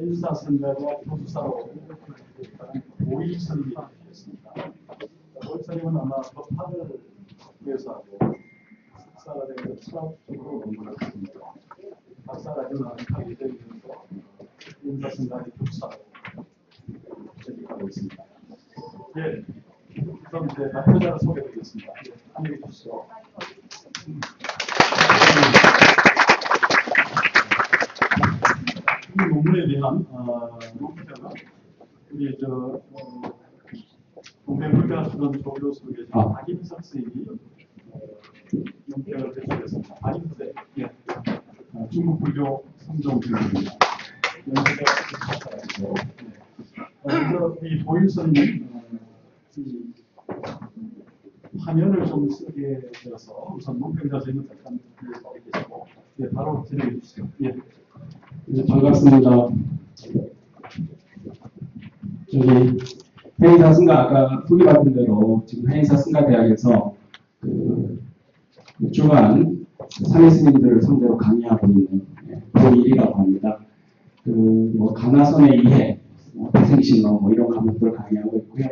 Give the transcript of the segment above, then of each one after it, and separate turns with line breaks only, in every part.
인사 선배가 교수사로 오일선이 되었습니다. 오일선님은 아마 법학을 교수하고 박사가 되면서 철학적으로 논문을 했습니다. 박사가 되면 학위되면서 인사 선배의 교수사로 재직하고 있습니다. 예, 그럼 이제 발표자를 소개드리겠습니다. 안녕히 계십시오. 이 논문에 대한 논문자가 우리 동대문대학원 조교수로 계신 박인석 선생님이 연결을 해주셨습니다. 박인석 선생님, 예. 중국 불교 성종교입니다. 먼저 이 보일선님 이 화면을 좀 쓰게 되어서 우선 논평자 선생님 잠깐 소개 계시고, 예, 바로 진행해 주시죠. 예.
네, 반갑습니다. 저기 해인사 승가 아까 소개받은 대로 지금 해인사 승가대학에서 주간 사내 스님들을 상대로 강의하고 있는 보일이라고 합니다. 뭐 가나선의 이해, 태생신론 뭐 이런 과목들을 강의하고 있고요.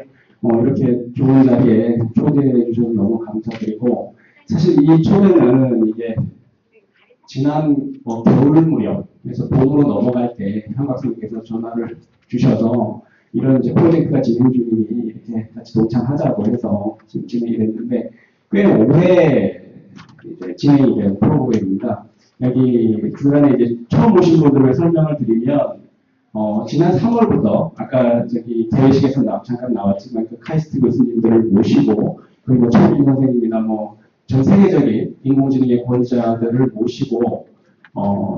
이렇게 좋은 자리에 초대해 주셔서 너무 감사드리고, 사실 이 초대는 이게 지난 겨울 무렵, 그래서 봄으로 넘어갈 때 현각선님께서 전화를 주셔서 이런 이제 프로젝트가 진행 중이니 이렇게 같이 동참하자고 해서 지금 진행이 됐는데, 꽤 오래 이제 진행이 된 프로그램입니다. 여기 중간에 이제 처음 오신 분들을 설명을 드리면, 지난 3월부터 아까 저기 대회식에서 잠깐 나왔지만 그 카이스트 교수님들을 모시고, 그리고 최민 선생님이나 뭐 전 세계적인 인공지능의 권위자들을 모시고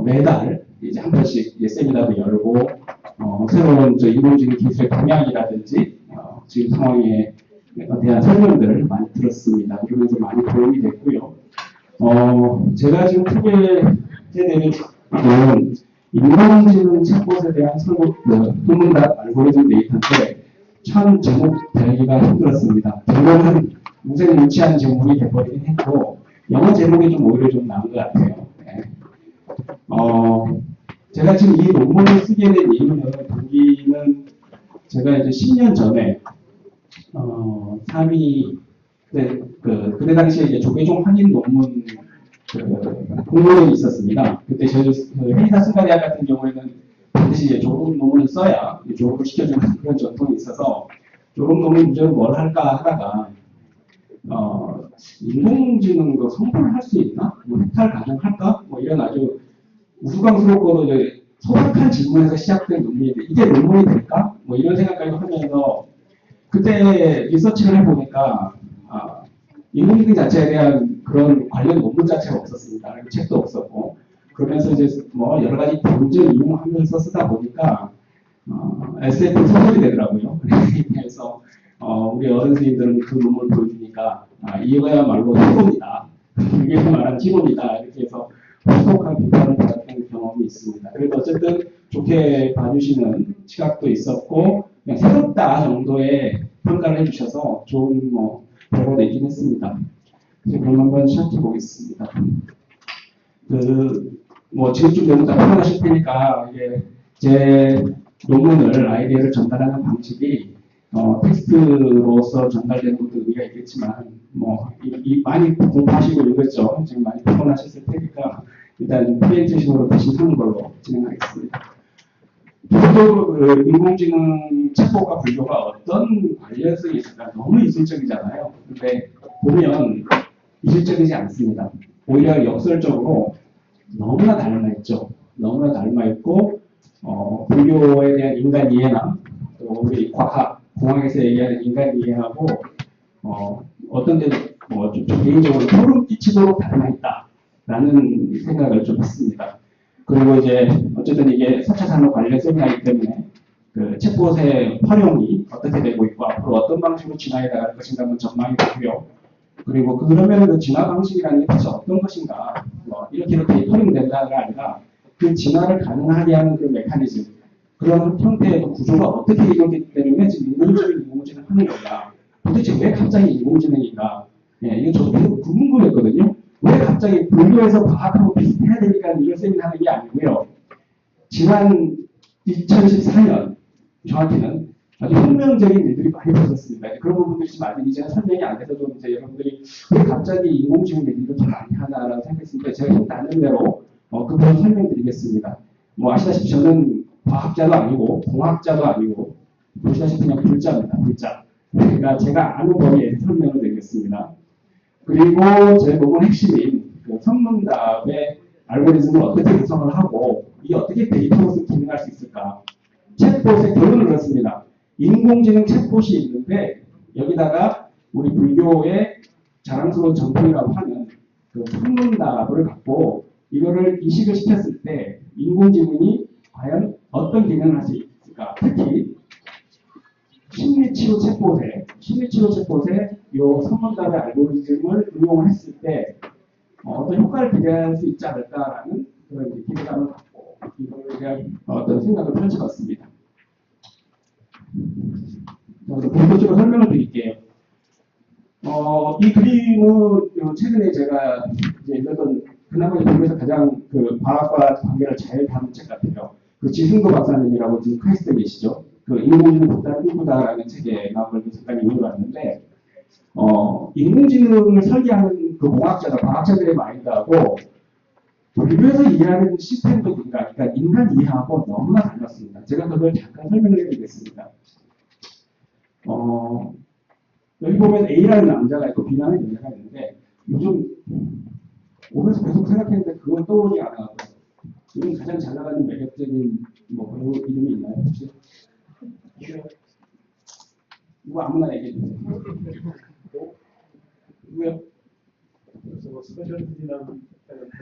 매달 이제 한 번씩 세미나도 열고 새로운 인공지능 기술의 방향이라든지 지금 상황에 대한 설명들을 많이 들었습니다. 그러면서 많이 도움이 됐고요. 제가 지금 크게 해드리는 건 인공지능 챗봇에 대한 소문과 알고리즘 데이터인데 참 제목 대기가 힘들었습니다. 결론은 무색 유치한 제목이 돼버리긴 했고, 영어 제목이 좀 오히려 좀 나은 것 같아요. 네. 제가 지금 이 논문을 쓰게 된 이유는, 동기는 제가 이제 10년 전에 3위 그때 당시에 이제 조계종 확인 논문 공모전이 있었습니다. 그때 저희 해인사 승가대학 같은 경우에는 반드시 이제 졸업 논문을 써야 졸업을 시켜주는 그런 전통이 있어서 졸업 논문 문제로 뭘 할까 하다가 인공지능도 선포를 할 수 있나? 뭐 획탈 가능할까? 뭐 이런 아주 우스꽝스럽고도 이제 소박한 질문에서 시작된 논문인데 이게 논문이 될까? 뭐 이런 생각까지 하면서 그때 리서치를 해보니까 인공지능 자체에 대한 그런 관련 논문 자체가 없었습니다. 책도 없었고, 그러면서 이제 뭐 여러 가지 본질 이용하면서 쓰다 보니까 SF 소설이 되더라고요. 그래서 우리 어른 스님들은 그 논문을 보여주니까 이거야말로 희본이다. 이게 말한 희본이다. 이렇게 해서 혹독한 비판을 받았던 경험이 있습니다. 그래도 어쨌든 좋게 봐주시는 시각도 있었고 그냥 새롭다 정도의 평가를 해주셔서 좋은 결과가 되긴 했습니다. 그럼 한번 시작해 보겠습니다. 지금쯤 되면 다 표현하실 테니까 이게 제 논문을 아이디어를 전달하는 방식이 텍스트로서 전달되는 것도 의미가 있겠지만 많이 공부하시고 읽었죠. 지금 많이 표현하셨을 테니까 일단 프리엔트식으로 대신 하는 걸로 진행하겠습니다. 기본적으로 인공지능 챗봇과 불교가 어떤 관련성이 있을까? 너무 이질적이잖아요. 근데 보면 이질적이지 않습니다. 오히려 역설적으로 너무나 닮아있죠. 너무나 닮아있고 불교에 대한 인간 이해나 또 우리 과학, 공학에서 얘기하는 인간 이해하고 어떤 데는 좀 개인적으로 소름 끼치도록 닮아있다. 라는 생각을 좀 했습니다. 그리고 이제 어쨌든 이게 4차 산업 관련 세미나이기 때문에 그 챗봇의 활용이 어떻게 되고 있고 앞으로 어떤 방식으로 진화해 나갈 것인가 한번 전망이 되고요. 그리고 그러면 그 진화 방식이라는 게 대체 어떤 것인가 이렇게 활용된다가 아니라 그 진화를 가능하게 하는 그 메커니즘 그런 형태의 구조가 어떻게 이루어지기 때문에 지금 인공지능을 하는 건가 도대체 왜 갑자기 인공지능인가 이게 저도 계속 궁금했거든요. 왜 갑자기 불교에서 과학하고 비슷해야 되니까 이걸 세미나하는 게 아니고요. 지난 2014년 정확히는 아주 혁명적인 일들이 많이 벌어졌습니다. 그런 부분들이 지금 아직 이제는 설명이 안 돼서 좀 이제 여러분들이 왜 갑자기 인공지능 얘기를 이렇게 많이 하나라고 생각했습니다. 제가 힘 닿는 대로 그 부분 설명드리겠습니다. 뭐 아시다시피 저는 과학자도 아니고 공학자도 아니고 보시다시피 그냥 불자입니다. 불자. 그러니까 제가 아는 범위에서 설명을 드리겠습니다. 그리고 제 논문 핵심인 그 선문답의 알고리즘을 어떻게 구성을 하고 이게 어떻게 데이터로서 기능할 수 있을까? 챗봇의 결론을 그렇습니다. 인공지능 챗봇이 있는데 여기다가 우리 불교의 자랑스러운 전통이라고 하는 그 선문답을 갖고 이거를 이식을 시켰을 때 인공지능이 과연 어떤 기능을 할 수 있을까? 특히 심리치료 챗봇에 이 선문답의 알고리즘을 응용을 했을 때 어떤 효과를 기대할 수 있지 않을까라는 그런 기대감을 갖고 이거에 대한 어떤 생각을 펼쳐봤습니다. 본격적으로 설명을 드릴게요. 이 그림은 최근에 제가 이제 읽었던 그나마 미국에서 가장 그 과학과 관계를 잘 다룬 책 같아요. 그 지승도 박사님이라고 지금 카이스트에 계시죠. 그 인공지능 보다 꿈꾸다라는 책에 나온 걸 잠깐 읽어봤는데 인공지능을 설계하는 그 공학자나 과학자들의 마인드하고 불교에서 이해하는 시스템도 그러니까 인간 이해하고 너무나 달랐습니다. 제가 그걸 잠깐 설명을 해드리겠습니다. 여기 보면 A라는 남자가 있고 B라는 여자가 있는데 요즘 오면서 계속 생각했는데 그건 떠오르지 않아가지고 요즘 가장 잘 나가는 매력적인 뭐 배우 이름이 있나요 혹시? 누구 아무나 얘기해 주세요. 누구요?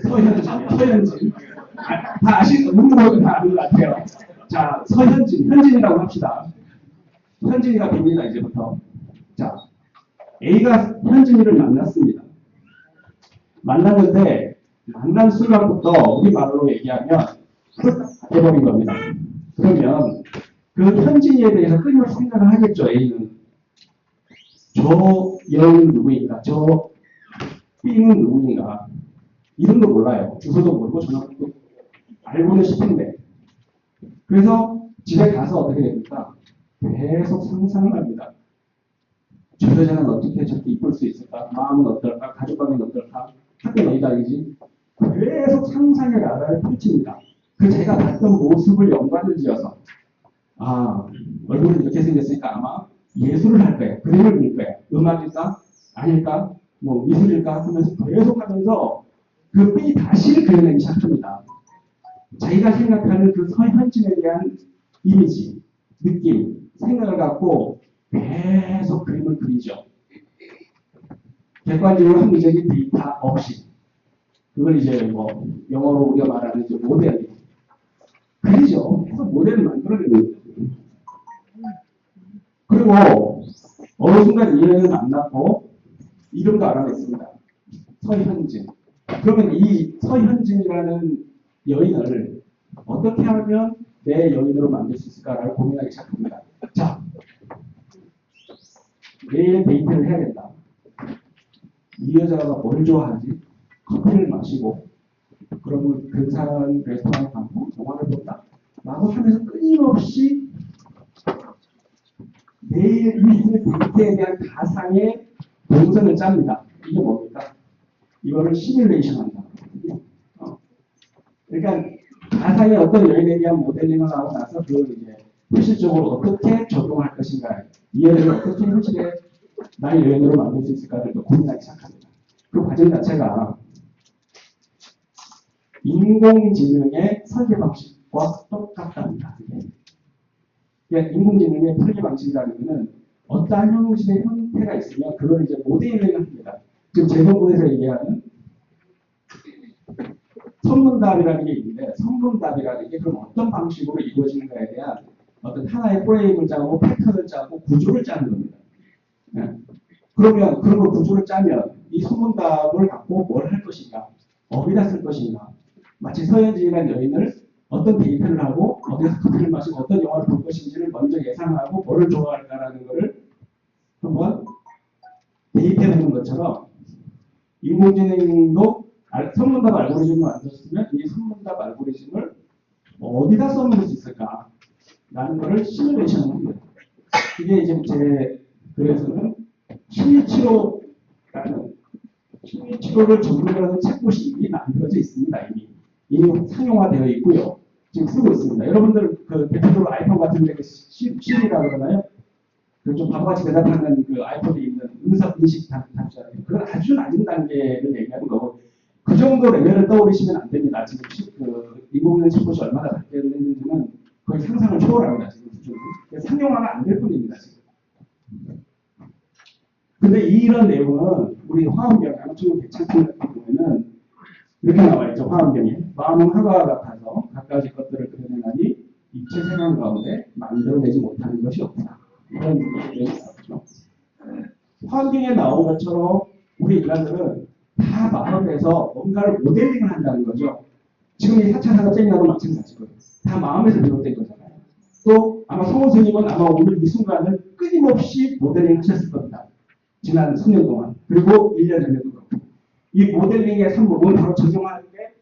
서현진. 다 아시는 분들은 다 아는 것 같아요. 자, 현진이라고 합시다. 현진이가 봅니다 이제부터. 자, A가 현진이를 만났습니다. 만났는데 만난 순간부터 우리 말로 얘기하면 해버린 겁니다. 그러면 그 현진이에 대해서 끊임없이 생각을 하겠죠. A는 저 여인은 누구인가? 저 B는 누구인가? 이름도 몰라요. 주소도 모르고 전화번호도 알고는 싶은데 그래서 집에 가서 어떻게 됩니까? 계속 상상을 합니다. 저 여자는 어떻게 저렇게 이쁠 수 있을까? 마음은 어떨까? 가족관계는 어떨까? 학교는 어디다니지? 계속 상상의 나라를 펼칩니다. 그 제가 봤던 모습을 연관을 지어서 얼굴은 이렇게 생겼으니까 아마 예술을 할 거예요. 그림을 그릴 거예요. 음악일까? 아닐까? 뭐 미술일까? 하면서 계속 하면서 그 B 다시를 그려내기 시작합니다. 자기가 생각하는 그 서현진에 대한 이미지, 느낌, 생각을 갖고 계속 그림을 그리죠. 객관적으로 합리적인 데이터 없이. 그걸 이제 뭐 영어로 우리가 말하는 이제 모델. 그리죠. 계속 모델을 만들어내는 거예요. 그리고 어느 순간 이 여인을 만났고 이름도 알아냈습니다. 서현진. 그러면 이 서현진이라는 여인을 어떻게 하면 내 여인으로 만들 수 있을까라고 고민하기 시작합니다. 자, 내일 데이트를 해야 된다. 이 여자가 뭘 좋아하지? 커피를 마시고 그러면 근사한 레스토랑에 가고 영화를 본다. 라고 하면서 끊임없이 내일 이 데이트에 대한 가상의 동선을 짭니다. 이게 뭡니까? 이거를 시뮬레이션 한다. 그러니까 가상의 어떤 여인에 대한 모델링을 하고 나서 그걸 이제 현실적으로 어떻게 적용할 것인가, 이 여인을 어떻게 현실에 나의 여인으로 만들 수 있을까를 고민하기 시작합니다. 그 과정 자체가 인공지능의 설계 방식과 똑같답니다. 그러니까 인공지능의 설계 방식이라는 것은 어떠한 형식의 형태가 있으면 그걸 이제 모델링을 합니다. 지금 제 논문에서 얘기하는 선문답이라는 게 있는데 선문답이라는 게 그럼 어떤 방식으로 이루어지는가에 대한 어떤 하나의 프레임을 짜고 패턴을 짜고 구조를 짜는 겁니다. 네. 그러면 그런 거 구조를 짜면 이 선문답을 갖고 뭘 할 것인가, 어디다 쓸 것인가, 마치 서현진이라는 여인을 어떤 데이트를 하고 어디서 커피를 마시고 어떤 영화를 볼 것인지를 먼저 예상하고 뭐를 좋아할까라는 것을 한번 데이트해보는 것처럼 인공지능도 선문답 알고리즘을 만들었으면 이 선문답 알고리즘을 어디다 써놓을 수 있을까 라는 것을 시뮬레이션을 합니다. 이게 이제 제 글에서는 심리치료라는 심리치료를 전문으로 하는 챗봇이 이미 만들어져 있습니다. 이미 상용화되어 있고요. 지금 쓰고 있습니다. 여러분들 그 대표적으로 아이폰 같은 데 시리라고 그러나요? 그 좀 바보같이 대답하는 그 아이폰에 있는 음성 인식 답자. 그건 아주 낮은 단계를 얘기하는 거고 그 정도 레벨을 떠올리시면 안 됩니다. 지금 그 인공지능 챗봇이 얼마나 발전했는지는 거의 상상을 초월합니다. 지금 수준이. 상용화가 안 될 뿐입니다. 지금. 근데 이런 내용은 우리 화엄경, 양충 대창품 같은 경우에는 이렇게 나와 있죠. 화엄경에. 마음은 화가와 같아서 각가지 것들을 그려내나니 입체 생활 가운데 만들어내지 못하는 것이 없다. 이런 내용이 나오죠. 화엄경에 나온 것처럼 우리 인간들은 다 마음에서 뭔가를 모델링을 한다는 거죠. 지금 이 4차 산업쟁이하고 마찬가지고요. 다 마음에서 비롯된 거잖아요. 또 아마 성호 스님은 아마 오늘 이 순간을 끊임없이 모델링 하셨을 겁니다. 지난 수년 동안. 그리고 1년 전에도 그렇고. 이 모델링의 산목은 바로 적용할 때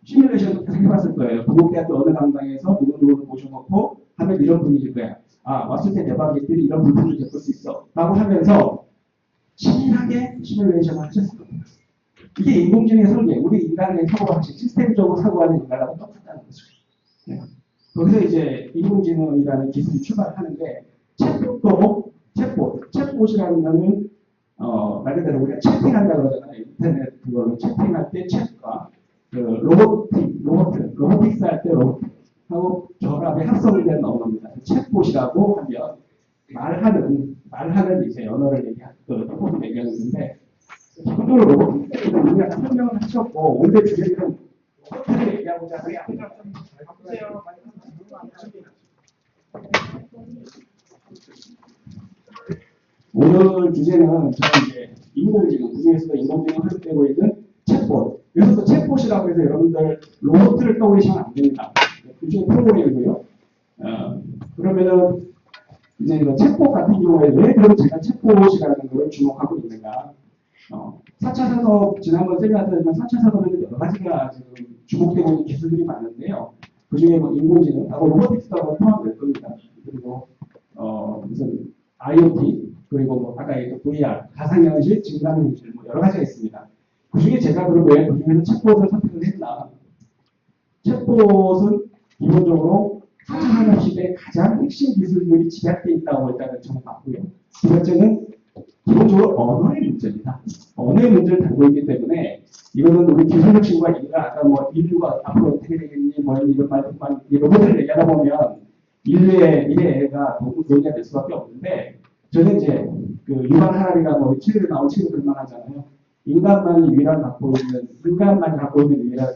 시뮬레이션도 해봤을 거예요. 부곡대학교 어느 강당에서 누구누구를 모셔놓고 하면 이런 분위기일 거야. 아, 왔을 때 대박이들이 이런 불편을 겪을 수 있어. 라고 하면서 치밀하게 시뮬레이션을 하셨을 겁니다. 이게 인공지능의 설계, 우리 인간의 사고방식, 시스템적으로 사고하는 인간하고 똑같다는 거죠. 네. 거기서 이제 인공지능이라는 기술이 출발하는데 챗봇이라는 거는 말 그대로 우리가 채팅한다고 그러잖아요. 인터넷 그걸로 채팅할 때 챗과 그 로보틱스 할 때 로봇하고 결합의 합성이 된 언어입니다. 챗봇이라고 하면 말하는 이제 언어를 얘기하는 로봇을 얘기하는 건데 기본적으로 로봇틱스는 우리가 설명을 하셨고 오늘 주제는 로봇을 얘기하고자 하는 게 아니라 오늘 주제는 저는 이제 인공지능, 그중에서도 인공지능을 활용되고 있는 챗봇. 그래서 또 챗봇이라고 해서 여러분들 로봇을 떠올리시면 안 됩니다. 그중에 프로그램이고요. 그러면은 이제 챗봇 같은 경우에 왜 그럼 제가 챗봇이라는 걸 주목하고 있는가? 4차 산업, 지난번 세미나 때는 4차 산업에는 여러 가지가 지금 주목되고 있는 기술들이 많은데요. 그 중에 뭐 인공지능하고 로보틱스하고 포함될 겁니다. 그리고 무슨 IoT, 그리고 뭐 아까 얘기했던 VR, 가상현실, 증강현실 뭐 여러 가지가 있습니다. 그 중에 제가 그럼 왜 그 중에서 챗봇을 선택을 했나? 챗봇은 기본적으로 4차 산업 시대의 가장 핵심 기술들이 집약되어 있다고 일단은 저는 봤고요. 두 번째는 기본적으로 언어의 문제입니다. 언어의 문제를 다루고 있기 때문에 이거는 우리 기술혁신과 아까 뭐 인류가 앞으로 어떻게 되겠니 뭐 이런 말만 로봇을 얘기하다 보면 인류의 미래가 너무 논의가 될 수밖에 없는데 저는 이제 그 유발 하라리가 뭐 책에 나온 책을 그럴만 하잖아요. 인간만이 갖고 있는 유일한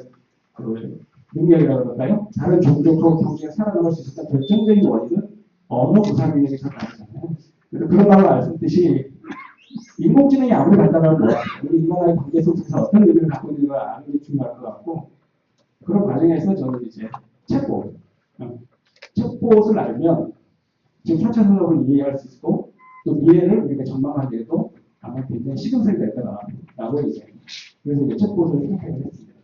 그 능력이라고 그럴까요? 다른 종족과 경쟁에 살아남을 수 있었던 결정적인 원인은 언어 구사 능력에서 나오잖아요. 그래서 그런 말을 알았듯이 인공지능이 아무리 발달하고 우리 인간과의 관계 속에서 어떤 의미를 갖고 있는 걸 아는 게 중요할 것 같고 그런 과정에서 저는 이제 챗봇을 알면 지금 4차 산업을 이해할 수 있고 또 미래를 우리가 전망하기에도 아마 굉장히 시금생이 될 거다라고 이제 그래서 이제 챗봇을 선택을 했습니다.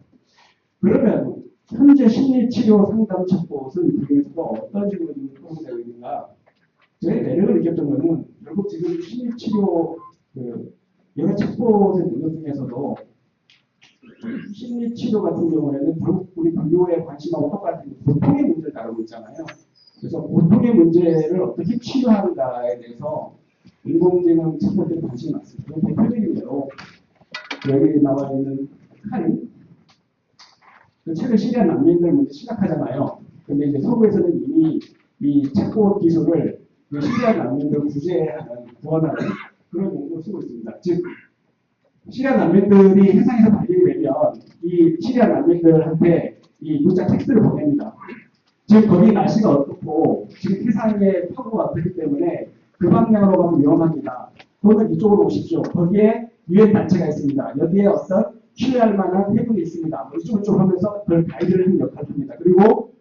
그러면 현재 심리치료 상담 챗봇은 그중에서도 어떤 식으로 활용되고 있는가? 저의 매력을 느꼈던 거는 결국 지금 심리치료 여러 챗봇의 능력 중에서도 심리치료 같은 경우에는 결국 우리 분류에 관심하고 똑같은 고통의 문제를 다루고 있잖아요. 그래서 고통의 문제를 어떻게 치료하는가에 대해서 인공지능 챗봇들이 관심이 많습니다. 대표적인 예로 여기 나와 있는 카린 그 최근 시리아 난민들 문제 심각하잖아요. 근데 이제 서구에서는 이미 이 챗봇 기술을 시리아 난민들 구원하는 그런 용도로 쓰고 있습니다. 즉 시리아 난민들이 해상에서 발견이 되면 이 이 시리아 난민들한테 이 문자 텍스트를 보냅니다. 지금 거기 날씨가 어떻고 지금 세상의 파고가 어떻기 때문에 그 방향으로 가면 위험합니다. 또는 이쪽으로 오십시오. 거기에 유엔 단체가 있습니다. 여기에 어떤 신뢰할 만한 해군이 있습니다. 이쪽으로 하면서 그걸 가이드를 하는 역할을 합니다. 그리고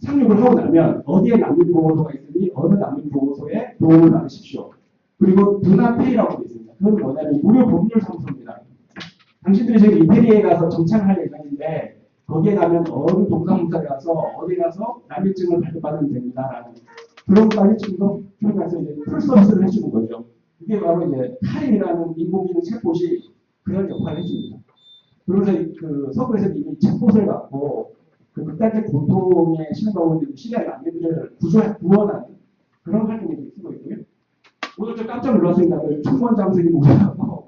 상륙을 하고 나면 어디에 난민보호소가 있으니 어느 난민보호소에 도움을 받으십시오. 그리고 두나페이라고 있습니다. 그건 뭐냐면 무료 법률 상소입니다. 당신들이 지금 이태리에 가서 정착할 예정인데 거기에 가면 어느 동사무소에 가서 어디 가서 난민증을 발급받으면 됩니다라는 그런 것까지 지금도 표현해서 이제 풀 서비스를 해주는 거죠. 이게 바로 이제 카린이라는 인공지능 챗봇이 그런 역할을 해줍니다. 그러면서 그 서구에서 이미 챗봇을 갖고 그 극단적 고통에 시달리고 있는 시리아 난민들을 구원하는 그런 활동을 쓰고 있고요. 오늘 좀 깜짝 놀랐습니다. 그 총무원 장수님 모셔서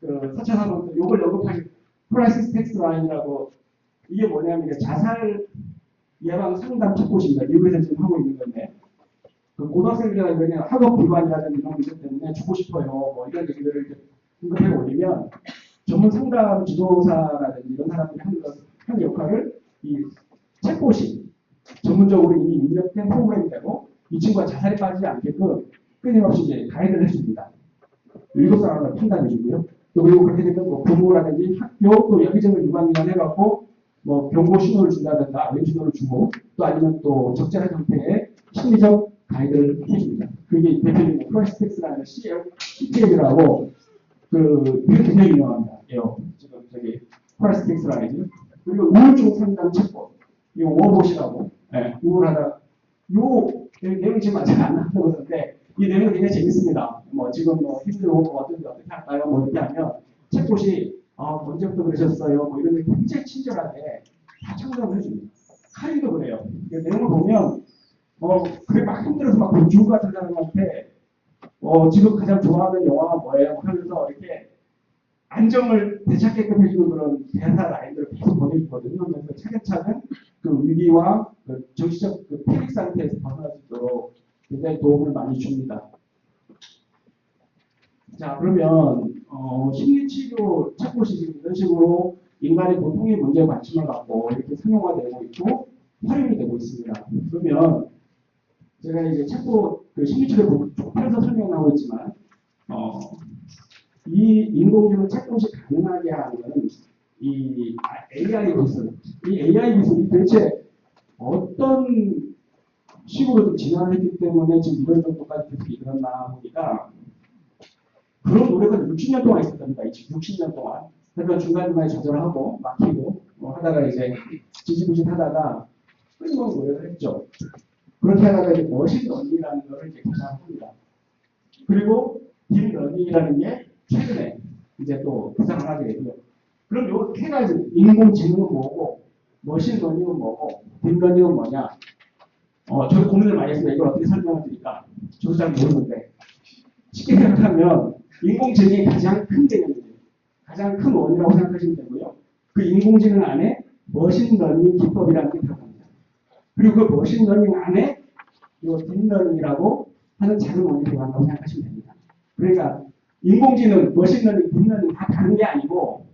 그 4차 산업 요걸 언급하신 크라이시스 텍스 라인이라고 이게 뭐냐면 이게 자살 예방 상담 챗봇입니다. 미국에서 지금 하고 있는 건데 그 고등학생들이나 그냥 학업 불만이라든지 이런 문제 때문에 죽고 싶어요. 뭐 이런 얘기들을 이렇게 언급해 올리면 전문 상담 지도사라든지 이런 사람들이 하는 역할을 이 챗봇이 전문적으로 이미 입력된 프로그램이 되고 이 친구가 자살에 빠지지 않게끔 끊임없이 이제 가이드를 해줍니다. 일곱 사람을 판단해주고요. 또 그리고 그렇게 되면 뭐 부모라든지 학교 또 여기저기 유관기관 해갖고 뭐 경고 신호를 준다든가 알림 신호를 주고 또 아니면 또 적절한 형태의 심리적 가이드를 해줍니다. 그게 대표적인 프라이스텍스라는 CTL이라고 그 이게 굉장히 유명합니다. 지금 저기 프라이스텍스라는 그리고 우울증 상담 챗봇 이 워봇이라고 우울하다 요 내용이 지금 아직 안 나왔다고 하는데 이 내용이 굉장히 재밌습니다. 뭐 지금 뭐 힘들고 뭐 어떻게 할까요? 뭐 이렇게 하면 챗봇이 언제부터 그러셨어요? 뭐 이런 얘기 굉장히 친절하게 다 참석을 해줍니다. 카린도 그래요. 내용을 보면 그게 막 힘들어서 막 죽을 것 같은 사람한테 지금 가장 좋아하는 영화가 뭐예요? 하면서 이렇게 안정을 되찾게끔 해주는 그런 대사 라인들을 계속 보내주거든요. 그래서 차근차근 그 위기와 그 정치적 그 패닉 상태에서 벗어날 수 있도록 굉장히 도움을 많이 줍니다. 자, 그러면 심리치료 챗봇이 지금 이런 식으로 인간의 고통의 문제에 관심을 갖고 이렇게 상용화되고 있고 활용이 되고 있습니다. 그러면 제가 이제 챗봇 그 심리치료 좁혀서 설명하고 있지만 이 인공지능 챗봇이 가능하게 하는 이 AI 기술, 이 AI 기술이 대체 어떤 식으로 좀 진화를 했기 때문에 지금 이런 정도까지 계속 일어나 보니까 그런 노력은 60년 동안 있었답니다. 60년 동안. 그러니까 중간중간에 좌절하고 막히고 하다가 이제 지지부진하다가 끊임없는 노력을 했죠. 그렇게 하다가 이제 머신러닝이라는 거를 이제 개발합니다. 그리고 딥러닝이라는 게 최근에 이제 또 구상을 하게 되고요. 그럼 요 세 가지 인공지능은 뭐고 머신러닝은 뭐고 딥러닝은 뭐냐? 저도 고민을 많이 했습니다. 이걸 어떻게 설명을 드릴까? 저도 잘 모르는데 쉽게 생각하면 인공지능이 가장 큰 개념이에요. 가장 큰 원이라고 생각하시면 되고요. 그 인공지능 안에 머신러닝 기법이라는 게 들어갑니다. 그리고 그 머신러닝 안에 이 딥러닝이라고 하는 작은 원이 들어간다고 생각하시면 됩니다. 그러니까 인공지능, 머신러닝, 딥러닝 다 다른 게 아니고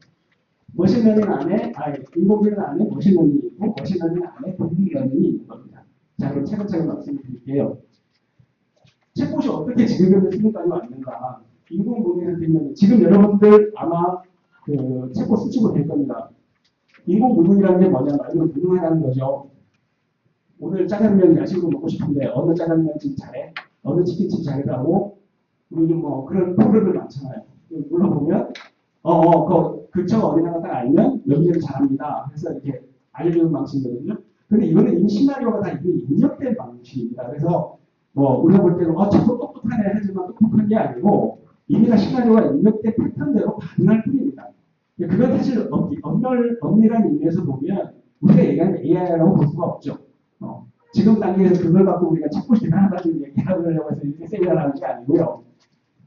머신러닝 안에 인공지능 안에 머신러닝이 있고 머신러닝 안에 딥러닝이 있는 겁니다. 자, 그럼 차근차근 말씀을 드릴게요. 챗봇이 어떻게 지금까지 수준까지 왔는가? 인공지능 딥러닝. 지금 여러분들 아마 그 챗봇 쓰시고 될 겁니다. 인공지능이라는 게 뭐냐? 말 그대로 무능하다는 거죠. 오늘 짜장면 야식으로 먹고 싶은데 어느 짜장면집 잘해? 어느 치킨집 잘해라고 우리는 뭐 그런 프로그램들 많잖아요. 물어보면 그 근처가 어디나가 딱 알면 여기저기 잘합니다. 그래서 이렇게 알려주는 방식이거든요. 근데 이거는 이미 시나리오가 다 이미 입력된 방식입니다. 그래서 뭐 우리가 볼 때는 저도 똑똑하네 하지만 똑똑한 게 아니고 이미 다 시나리오가 입력된 패턴대로 가능할 뿐입니다. 그건 사실 엄밀한 의미에서 보면 우리가 얘기하는 AI라고 볼 수가 없죠. 지금 단계에서 그걸 갖고 우리가 챗봇이 대단하다는 얘기하려고 해서 이렇게 세미나를 하는 게 아니고요.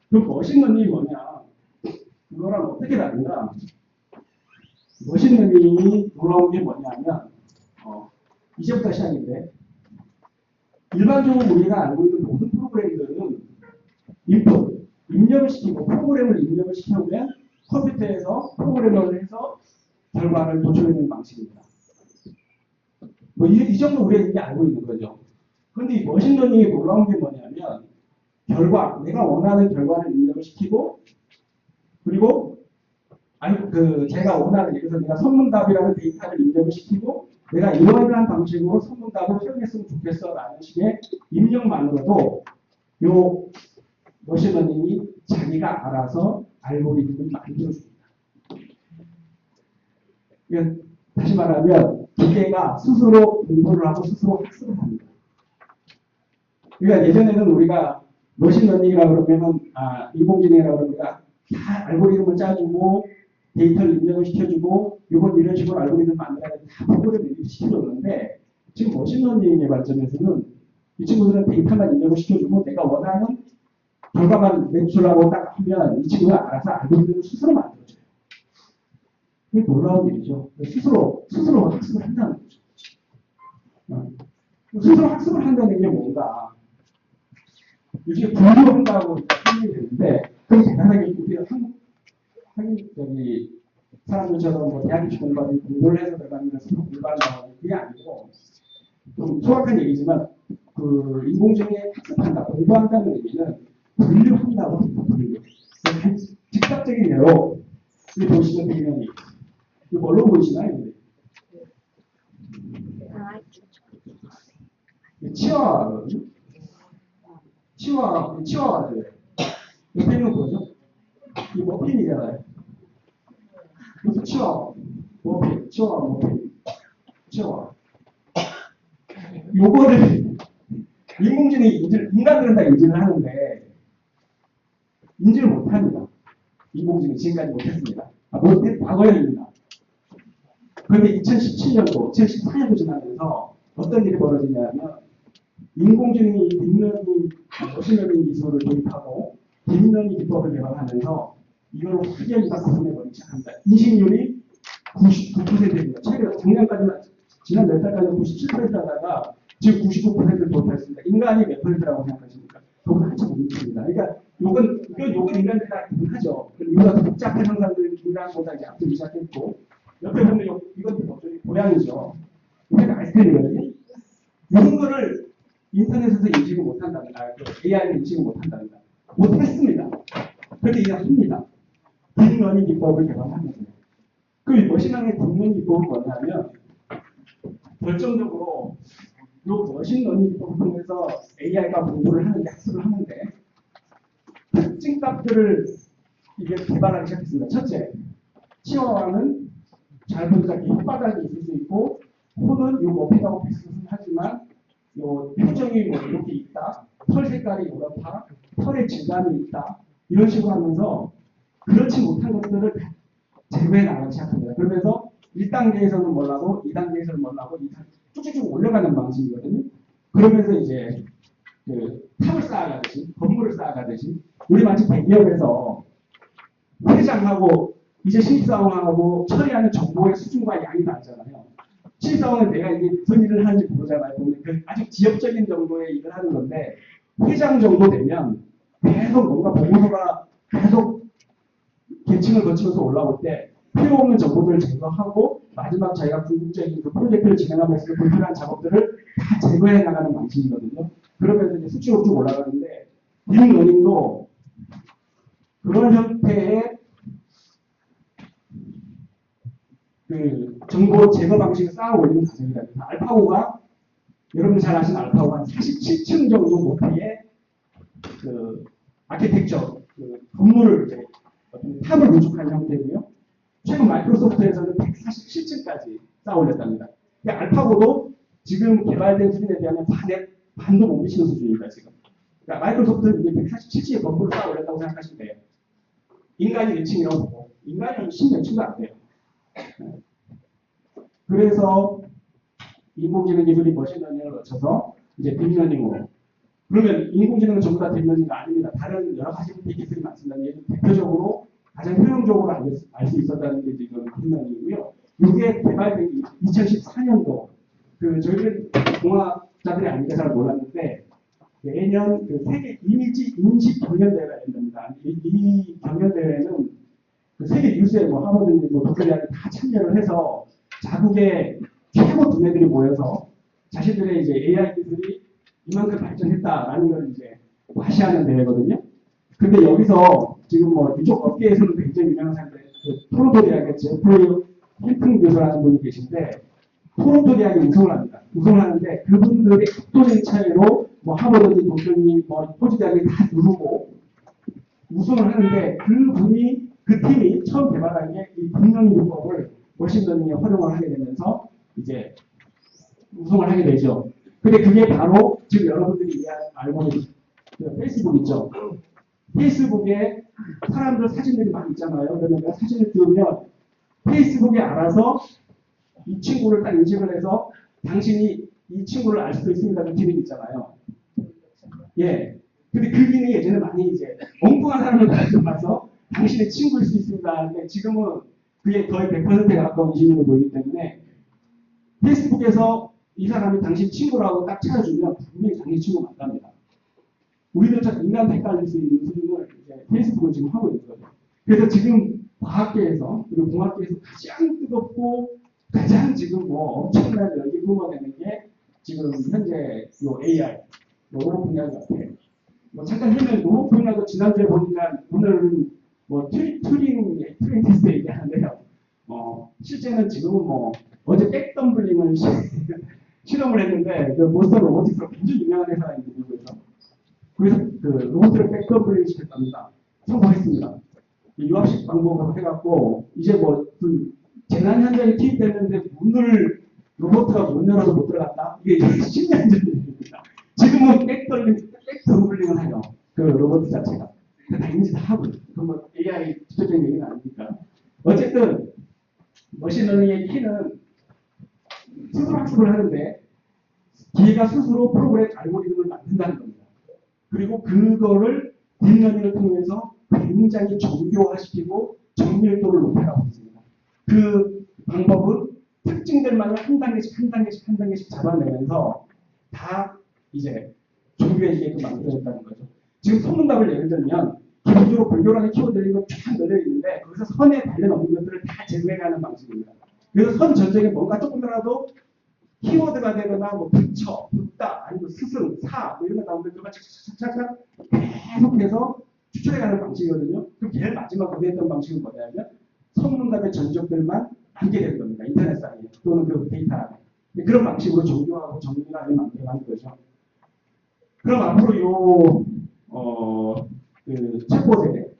그 머신러닝이 뭐냐? 그거랑 어떻게 다른가? 머신러닝이 돌아온 게 뭐냐면 이제부터 시작인데 일반적으로 우리가 알고 있는 모든 프로그램들은 입력을 시키고 프로그램을 입력을 시켜오면 컴퓨터에서 프로그래머를 해서 결과를 도출해내는 방식입니다. 뭐 이 정도 우리가 이미 알고 있는 거죠. 그런데 이 머신러닝이 놀라운 게 뭐냐면 결과, 내가 원하는 결과를 입력을 시키고 그리고 제가 원하는 예를 들어서 내가 선문답이라는 데이터를 입력을 시키고 내가 이러한 방식으로 선문답을 활용했으면 좋겠어라는 식의 입력만으로도 요 머신러닝이 자기가 알아서 알고리즘을 만들어줍니다. 그러니까 다시 말하면 기계가 스스로 공부를 하고 스스로 학습을 합니다. 그러니까 예전에는 우리가 머신러닝이라고 그러면 인공지능이라고 그러면 다 알고리즘을 짜주고 데이터를 입력을 시켜주고 이건 이런 식으로 알고리즘 만들어야 다 프로그램을 시켜줬는데 지금 머신러닝의 관점에서는 이 친구들은 데이터만 입력을 시켜주고 내가 원하는 결과만 매출하고 딱 하면 이 친구가 알아서 알고리즘을 스스로 만들어줘요. 이게 놀라운 일이죠. 스스로 학습을 한다는 거죠. 스스로 학습을 한다는 게 뭔가 이게 분류한다고 설명이 되는데 그럼 대단하게 우리가 한국 사람들처럼 뭐 대학 입시 공부하는 공부를 해서 들어가면서 공부한다고 그게 아니고 좀 소박한 얘기지만 그 인공지능에 학습한다, 공부한다는 의미는 분류한다고 합니다. 분류. 직접적인 예로 이 보시는 배경이 이거 뭘로 보이시나요? 치와와거든요. 치와와죠. 옆에 있는 거죠? 이 머핀이잖아요. 그래서 치와와, 머핀, 치와와, 머핀, 치와와. 요거를 인공지능이 인간들은 다 인지를 하는데 인지를 못합니다. 인공지능이 지금까지 못했습니다. 과거형입니다. 그런데 2017년도, 2014년도 지나면서 어떤 일이 벌어지냐면 인공지능이 딥러닝, 머신러닝 기술을 도입하고 딥러닝 기법을 개발하면서 이걸 확연히 바꿔내버리기 시작합니다. 인식률이 99%입니다. 최근 작년까지만 지난 몇 달까지 97%하다가 지금 99%를 돌파했습니다. 인간이 몇 %라고 생각하십니까? 그건 한참 못 미칩니다. 그러니까 요건 인간들이 다 구분하죠. 이보다 더 복잡한 형상들 인간보다 이제 앞서기 시작했고 옆에 보면 이것도 뭐죠? 고양이죠. 이게 아이스크림이거든요. 이런 거를 인터넷에서 인식을 못한답니다. AI를 인식을 못한답니다. 못했습니다. 그런데 이제 합니다. 딥러닝 기법을 개발하면서. 그 머신러닝의 딥러닝 기법은 뭐냐면 결정적으로 이 머신러닝 기법을 통해서 AI가 공부를 하는데 학습을 하는데 특징 값들을 이게 개발하기 시작했습니다. 첫째, 치와와는 잘 분석이 혓바닥이 있을 수 있고 코는 요 머핀하고 비슷하지만 요 표정이 뭐 이렇게 있다, 털 색깔이 이렇다, 털의 질감이 있다 이런 식으로 하면서 그렇지 못한 것들을 제거해 나가기 시작합니다. 그러면서 1단계에서는 뭐라고 2단계에서는 뭐라고 쭉쭉쭉 올라가는 방식이거든요. 그러면서 이제 그 탑을 쌓아가듯이 건물을 쌓아가듯이 우리 마치 대기업에서 회장하고 이제 신입사원하고 처리하는 정보의 수준과 양이 다르잖아요. 신입사원은 내가 이게 무슨 일을 하는지 모르잖아요. 그 아주 지역적인 정도의 일을 하는 건데 회장 정도 되면 계속 뭔가 보고서가 계속 계층을 거치면서 올라올 때 필요 없는 정보들을 제거하고 마지막 자기가 궁극적인 그 프로젝트를 진행하면서 불필요한 작업들을 다 제거해 나가는 방식이거든요. 그러면서 이제 수치로 쭉 올라가는데 딥러닝도 그런 형태의 그 정보 제거 방식을 쌓아 올리는 과정이랍니다. 알파고가 여러분 잘 아시는 알파고가 한 47층 정도 높이의 그 아키텍처 그 건물을 이제 탑을 구축한 형태고요. 최근 마이크로소프트에서는 147층까지 쌓아 올렸답니다. 그러니까 알파고도 지금 개발된 수준에 비하면 반도 못 미치는 수준입니다. 지금. 그러니까 마이크로소프트는 이제 147층의 건물을 쌓아 올렸다고 생각하시면 돼요. 인간이 1층이라고 보고 인간이 한 10몇 층도 안 돼요. 그래서 인공지능 기술이 머신러닝을 거쳐서 이제 딥러닝으로. 그러면 인공지능은 전부 다 딥러닝이 아닙니다. 다른 여러 가지 기술이 많습니다. 예를 대표적으로 가장 효용적으로 알 수 있었다는 게 지금 딥러닝이고요. 이게 개발된 2014년도 저희는 공학자들이 아니니까 잘 몰랐는데 매년 그 세계 이미지 인식 경연대회가 열립니다. 이 경연대회는 그 세계 뉴스에 뭐 하버드니 뭐 독일이랑 다 참여를 해서 자국의 최고 두뇌들이 모여서 자신들의 이제 AI 기술이 이만큼 발전했다라는 걸 이제 과시하는 대회거든요. 근데 여기서 지금 뭐 이쪽 업계에서는 굉장히 유명한 사람들, 그 토론토 대학의 제프리 힐튼 교수라는 분이 계신데 토론토 대학이 우승을 합니다. 우승을 하는데 그분들의 압도적인 차이로 뭐 하버드니 독일니 뭐 호주 대학이 다 누르고 우승을 하는데 그분이 그 팀이 처음 개발한 게 이 딥러닝 기법을 머신러닝에 활용을 하게 되면서 이제 우승을 하게 되죠. 근데 그게 바로 지금 여러분들이 알고 있는 페이스북 있죠. 페이스북에 사람들 사진들이 많이 있잖아요. 그러면 사진을 띄우면 페이스북에 알아서 이 친구를 딱 인식을 해서 당신이 이 친구를 알 수도 있습니다는 기능이 있잖아요. 예. 근데 그 기능이 예전에 많이 이제 엉뚱한 사람을 가져가서 당신의 친구일 수 있습니다. 근데 지금은 그게 거의 100%에 가까운 기능을 보이기 때문에 페이스북에서 이 사람이 당신 친구라고 딱 찾아주면 분명히 당신 친구 맞답니다. 우리들처럼 인간도 헷갈릴 수 있는 수준을 이제 페이스북은 지금 하고 있는 거죠. 그래서 지금 과학계에서 그리고 공학계에서 가장 뜨겁고 가장 지금 뭐 엄청난 열기 뿜어내는 게 지금 현재 요 AI 로봇 분야 같아요. 뭐 잠깐 하면 로봇 분야도 지난주에 보니까 오늘은 뭐 튜링 테스트 얘기하는데요. 실제는 지금은 뭐 어제 백덤블링을 실험을 했는데 그 보스턴 로보틱스로 굉장히 유명한 회사가 있는데 미국에서 그래서 그 로봇을 백덤블링 시켰답니다. 성공했습니다. 유압식 방법으로 해갖고 이제 뭐 재난 현장에 투입됐는데 문을 로봇가 못 열어서 못 들어갔다? 이게 10년 전 일입니다. 지금은 백덤블링을 해요. 그 로봇 자체가. 다 인지 다 하고. 그건 뭐 AI 직접적인 얘기는 아니니까. 어쨌든 머신러닝의 키는 스스로 학습을 하는데 기계가 스스로 프로그램 알고리즘을 만든다는 겁니다. 그리고 그거를 딥러닝을 통해서 굉장히 정교화시키고 정밀도를 높여가고 있습니다. 그 방법은 특징들만을 한 단계씩 잡아내면서 다 이제 정교해지게끔 만들어졌다는 거죠. 지금 소문답을 예를 들면 기본적으로 불교라는 키워드들이 쫙 널려 있는데 거기서 선에 관련 없는 것들을 다 제거해가는 방식입니다. 그래서 선 전쟁에 뭔가 조금이라도 키워드가 되거나 뭐 부처, 붓다, 아니면 스승, 사 뭐 이런 거 나오면 그걸 착착착착 계속해서 추출해가는 방식이거든요. 그럼 제일 마지막 우대했던 방식은 뭐냐면 선문답의 전적들만 남게 되는 겁니다. 인터넷상에 또는 그 데이터 안에. 그런 방식으로 정교하고 정밀하게 만들어가는 거죠. 그럼 앞으로 그 챗봇에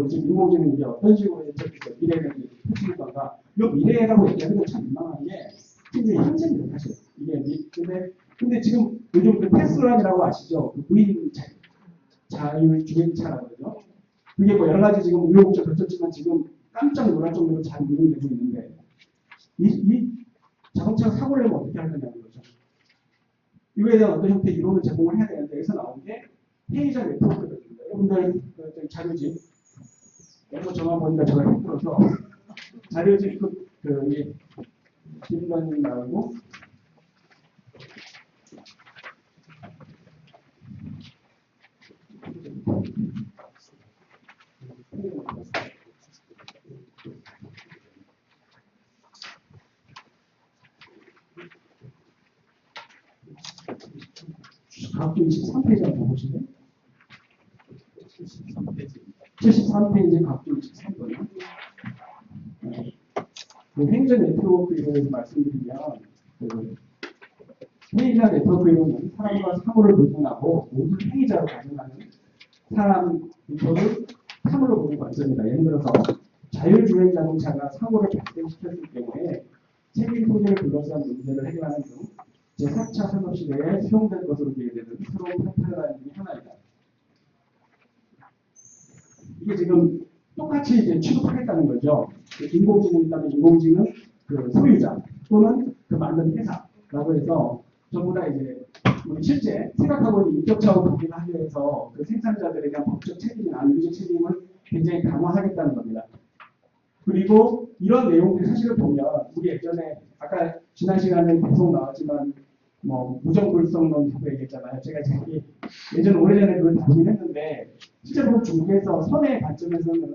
지금 인공지능이 이제 어떤 식으로 미래를 펼칠 건가? 이 미래라고 얘기하는 건 참 민망한 게 굉장히 현재입니다, 사실. 근데 지금 요즘 그 테슬라라고 아시죠? 그 무인 자율주행차라고 그러죠. 그게 뭐 여러 가지 지금 우여곡절 겹쳤지만 지금 깜짝 놀랄 정도로 잘 운영이 되고 있는데 이 자동차가 사고를 내면 어떻게 하느냐는 거죠. 이거에 대한 어떤 형태의 이론을 제공을 해야 되는데 여기서 나온 게 페이저 네트워크입니다. 여러분들 그 자료집 이거 전화 보니까 제가 힘들어서 자료집 그 딥러닝 나오고 각기 23페이지 한번 보시면 73페이지 각기 23번이요. 그 행정 네트워크에 대해서 말씀드리면 그 행위자 네트워크 이론은 사람과 사물을 구분하고 모두 행위자로 가정하는 사람 인터를 사물로 보는 관점이다. 예를 들어서 자율주행 자동차가 사고를 발생시켰을 경우에 책임 소재를 둘러싼 문제를 해결하는 등 제4차 산업시대에 수용될 것으로 기대되는 새로운 패러다임 중에 하나이다. 이게 지금 똑같이 이제 취급하겠다는 거죠. 인공지능이 있다면 인공지능 그 소유자 또는 그 만든 회사라고 해서 전부 다 이제 우리 실제 생각하고 있는 인격차원 관계를 하기 위해서 그 생산자들에 대한 법적 책임이나 윤리적 책임을 굉장히 강화하겠다는 겁니다. 그리고 이런 내용들이 사실을 보면 우리 예전에 아까 지난 시간에 계속 나왔지만 뭐 무정불성론 얘기했잖아요. 제가 예전 오래전에 그걸 다루긴 했는데 실제로 중국에서 선의 관점에서는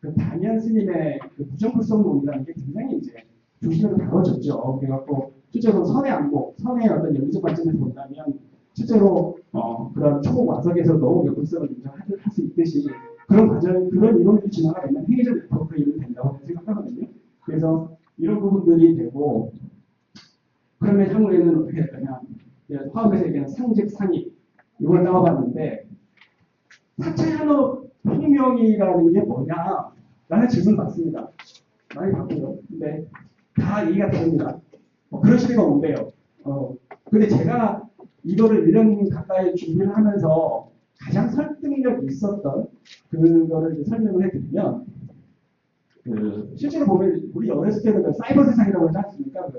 그 담양 스님의 그 부정불성론이라는 게 굉장히 이제 조심해서 다뤄졌죠. 그래갖고 실제로 선의 안목, 선의 어떤 연기적 관점에서 본다면 실제로 그런 초보 와석에서도 우리가 불성을 인정할 수 있듯이 그런 과정, 그런 이론들이 진화가 되면 행위적 네트워크 이론이 된다고 생각하거든요. 그래서 이런 부분들이 되고 그러면 향후에는 어떻게 될까냐? 화학에서 얘기하는 상직 상입 이걸 따와봤는데 4차 산업혁명이라는 게 뭐냐? 라는 질문 받습니다. 많이 받고요. 근데 다 이해가 됩니다. 그런 시대가 온대요. 근데 제가 이거를 1년 가까이 준비를 하면서 가장 설득력 있었던 그거를 이제 설명을 해드리면 실제로 보면 우리 어렸을 때는 사이버 세상이라고 하지 않습니까?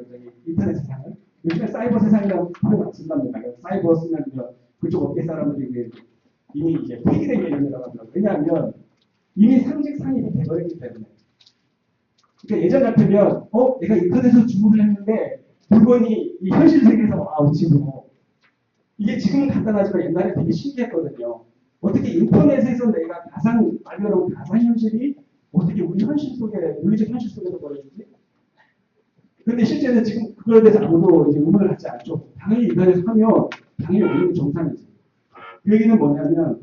인터넷 세상을. 요즘에 사이버 세상이라고 표현 쓴답니다. 사이버 쓰면 그쪽 업계 사람들이 이미 이제 폐기된 개념이라고 하더라고요. 왜냐하면 이미 상직 상입이 돼버렸기 때문에. 그러니까 예전 같으면 내가 인터넷에서 주문을 했는데 물건이 이 현실 세계에서 우리 집으로 이게 지금은 간단하지만 옛날에 되게 신기했거든요. 어떻게 인터넷에서 내가 말 그대로 가상현실이 어떻게 우리 현실 속에, 물리적 현실 속에서 벌어지지? 근데 실제는 지금 그거에 대해서 아무도 이제 의문을 하지 않죠. 당연히 인터넷 하면 당연히 오는 게 정상이지. 그 얘기는 뭐냐면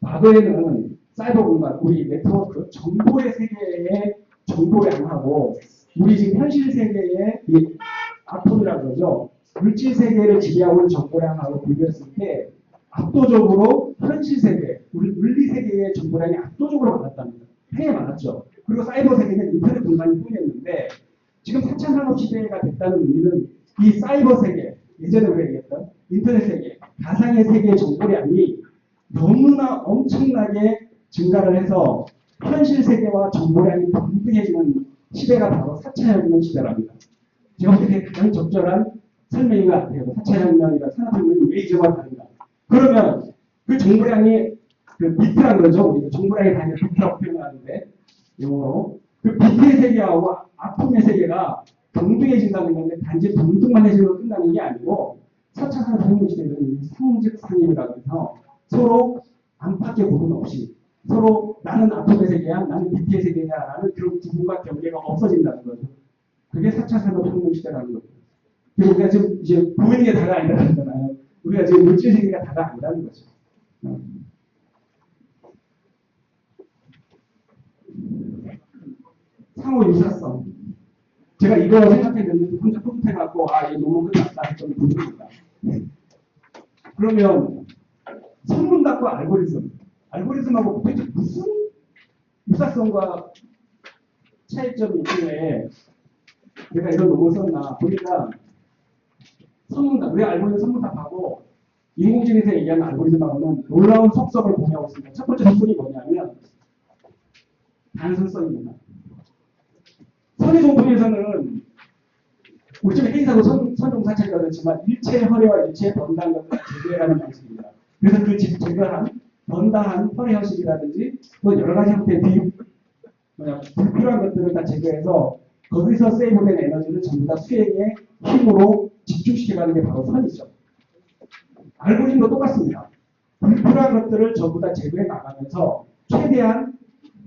과거에는 사이버 공간, 우리 네트워크, 정보의 세계에 정보량하고 우리 지금 현실 세계의 이 아톰이라고 그러죠. 물질 세계를 지배하고 있는 정보량하고 비교했을 때 압도적으로 현실 세계, 우리 물리 세계의 정보량이 압도적으로 많았답니다. 되게 많았죠. 그리고 사이버 세계는 인터넷 공간이 뿐이었는데 지금 4차 산업 시대가 됐다는 의미는 이 사이버 세계, 예전에 우리가 얘기했던 인터넷 세계, 가상의 세계의 정보량이 너무나 엄청나게 증가를 해서 현실 세계와 정보량이 동등해지는 시대가 바로 4차 혁명 시대랍니다. 제가 어떻게 가장 적절한 설명인 것 같아요. 4차 혁명이나 산업혁명이 왜 이제와 다른가. 그러면 그 정보량이 그 비트라는 거죠. 우리가 정보량의 단위를 비트라고 표현하는데 영어로 그 비트의 세계하고 아톰의 세계가 동등해진다는 건데 단지 동등만 해지면 끝나는 게 아니고 4차 산업혁명 시대는 상직 상임이라고 해서 서로 안팎의 구분 없이 서로 나는 아톰의 세계야, 나는 비트의 세계야 라는 그런 구분과 경계가 없어진다는 거죠. 그게 4차 산업혁명 시대라는 거죠. 그리고 우리가 지금 이제 보이는 게 다가 아니라는 거잖아요. 우리가 지금 물질 세계가 다가 아니라는 거죠. 상호 유사성. 제가 이거 생각했는데 혼자 뿌듯해갖고 이 논문 끝났다 했던 부분입니다. 그러면 선문답과 알고리즘하고 도대체 무슨 유사성과 차이점이 있길래 내가 이런 논문 썼나 보니까 선문답, 우리가 알고 있는 선문답하고 인공지능에서 얘기하는 알고리즘하고는 놀라운 속성을 공유하고 있습니다. 첫 번째 속성이 뭐냐면 단순성입니다. 선의종통에서는 우리 좀 회의사도 선종사찰이라고 했지만 일체의 허례와 일체의 번다한 것을 제거해라는 방식입니다. 그래서 그 제거한 번다한 허례 형식이라든지 또 여러 가지 형태의 불필요한 것들을 다 제거해서 거기서 세이브된 에너지를 전부 다 수행의 힘으로 집중시켜가는 게 바로 선이죠. 알고리즘도 똑같습니다. 불필요한 것들을 전부 다 제거해 나가면서 최대한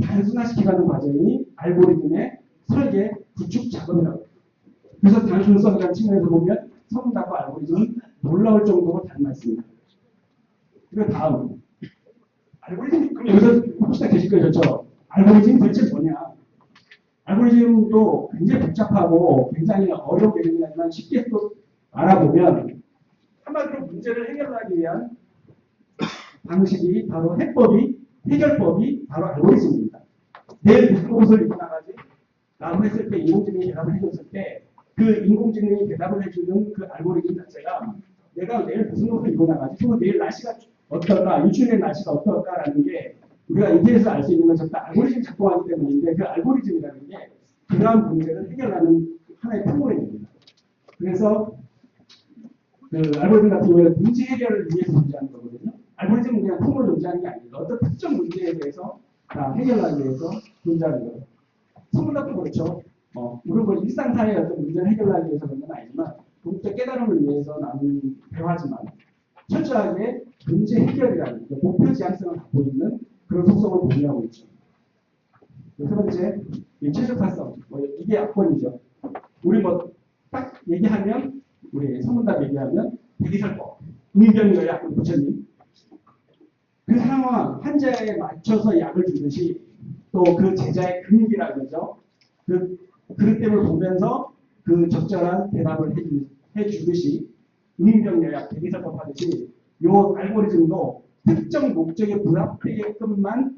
단순화시켜가는 과정이 알고리즘의 설계, 구축 작업이라고 해요. 그래서 단순성이라는 측면에서 보면 선문답과 알고리즘은 놀라울 정도로 닮아있습니다. 그리고 다음 알고리즘, 그럼 여기서 혹시나 계실 거예요. 저처럼 알고리즘이 도대체 뭐냐. 알고리즘도 굉장히 복잡하고 굉장히 어려운 개념이지만 쉽게 또 알아보면 한마디로 문제를 해결하기 위한 방식이 바로 해결법이 바로 알고리즘입니다. 내일 무슨 옷을 입고 나가지? 라고 했을 때 인공지능이 대답을 해줬을 때 그 인공지능이 대답을 해주는 그 알고리즘 자체가 내가 내일 무슨 옷을 입고 나가지? 그리고 내일 날씨가 어떨까? 일주일의 날씨가 어떨까라는 게 우리가 인터넷에서 알 수 있는 건 전부 다 알고리즘 작동하기 때문인데 그 알고리즘이라는 게 그러한 문제를 해결하는 하나의 프로그램입니다. 그래서 그 알고리즘 같은 경우에는 문제 해결을 위해서 존재하는 거거든요. 알고리즘은 그냥 통으로 존재하는 게 아닙니다. 어떤 특정 문제에 대해서 다 해결하기 위해서 존재하는 거예요. 선문답도 그렇죠. 물론 뭐 일상사회의 어떤 문제를 해결하기 위해서 그런 건 아니지만 독자 깨달음을 위해서 나눈 대화지만 철저하게 문제 해결이라는 목표 지향성을 갖고 있는 그런 속성을 보유하고 있죠. 세 번째, 이 최적화성. 이게 약본이죠. 우리 딱 얘기하면, 우리 소문답 얘기하면, 대기설법, 응병 약 부처님. 그 상황, 환자에 맞춰서 약을 주듯이 또 그 제자의 근기라 그러죠. 그릇 때문에 보면서 그 적절한 대답을 해주듯이 응병여약, 대기설법 하듯이 이 알고리즘도 특정 목적에 부합되게끔만